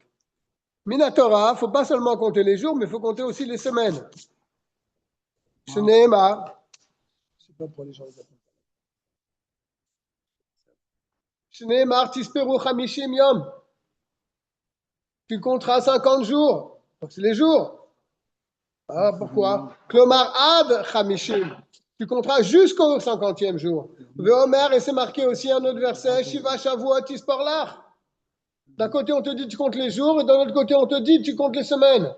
Min haTorah, il ne faut pas seulement compter les jours, mais il faut compter aussi les semaines. Shneema. Je ne sais pas pour les gens. Shneemar tisperu chamishim yom. Tu compteras 50 jours. Donc c'est les jours. Ah, pourquoi? Klomar ad chamishim. Tu compteras jusqu'au 50e jour. Veomer, et c'est marqué aussi un autre verset, Shiva Shavuot Isporlach. D'un côté, on te dit tu comptes les jours, et d'un autre côté, on te dit tu comptes les semaines.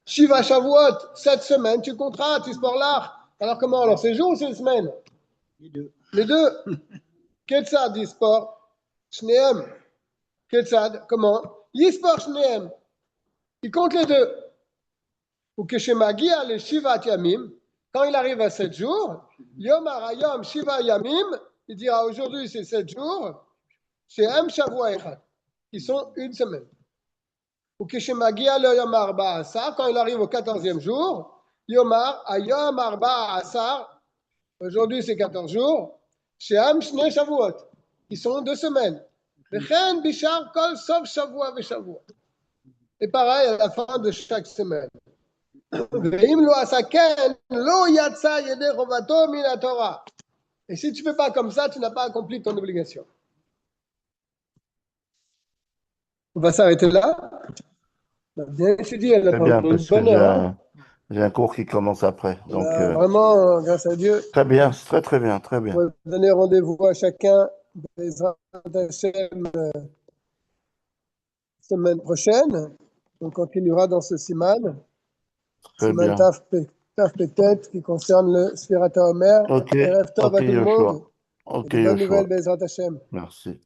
Shiva Shavuot, 7 semaines, tu compteras, Tisporlach. Alors comment? Alors c'est jours ou c'est les semaines? Les deux. Les deux. Ketzad Ispor, Shneem. Ketzad, comment? Yispor Shneem. Il compte les deux. Ou Keshemagia le Shivat Yamim. Quand il arrive à 7 jours, Yom Arayom Shiva Yamim, il dira aujourd'hui c'est 7 jours, c'est Am Shavua Echad, qui sont une semaine. Ou Keshemagia le Yom Arba Asar, quand il arrive au 14e jour, Yomar Ayom Arba Asar, aujourd'hui c'est 14 jours, c'est Am Shne Shavuot, qui sont 2 semaines. Vechen Bishar Kol Sof Shavua Veshavua. Et pareil à la fin de chaque semaine. Et si tu ne fais pas comme ça, tu n'as pas accompli ton obligation. On va s'arrêter là. On a bien étudié. Très bien, parce que j'ai un cours qui commence après. Donc, vraiment, grâce à Dieu. Très bien, c'est très bien, très bien. On va donner rendez-vous à chacun Bezrat Hashem semaine prochaine. On continuera dans ce siman. Très bien. Taf Petet qui concerne le Sfirat HaOmer. Ok, Erev Tov à tout le monde. Ok, Et de bonnes Yoshua. nouvelles, Bezrat Hashem. Merci.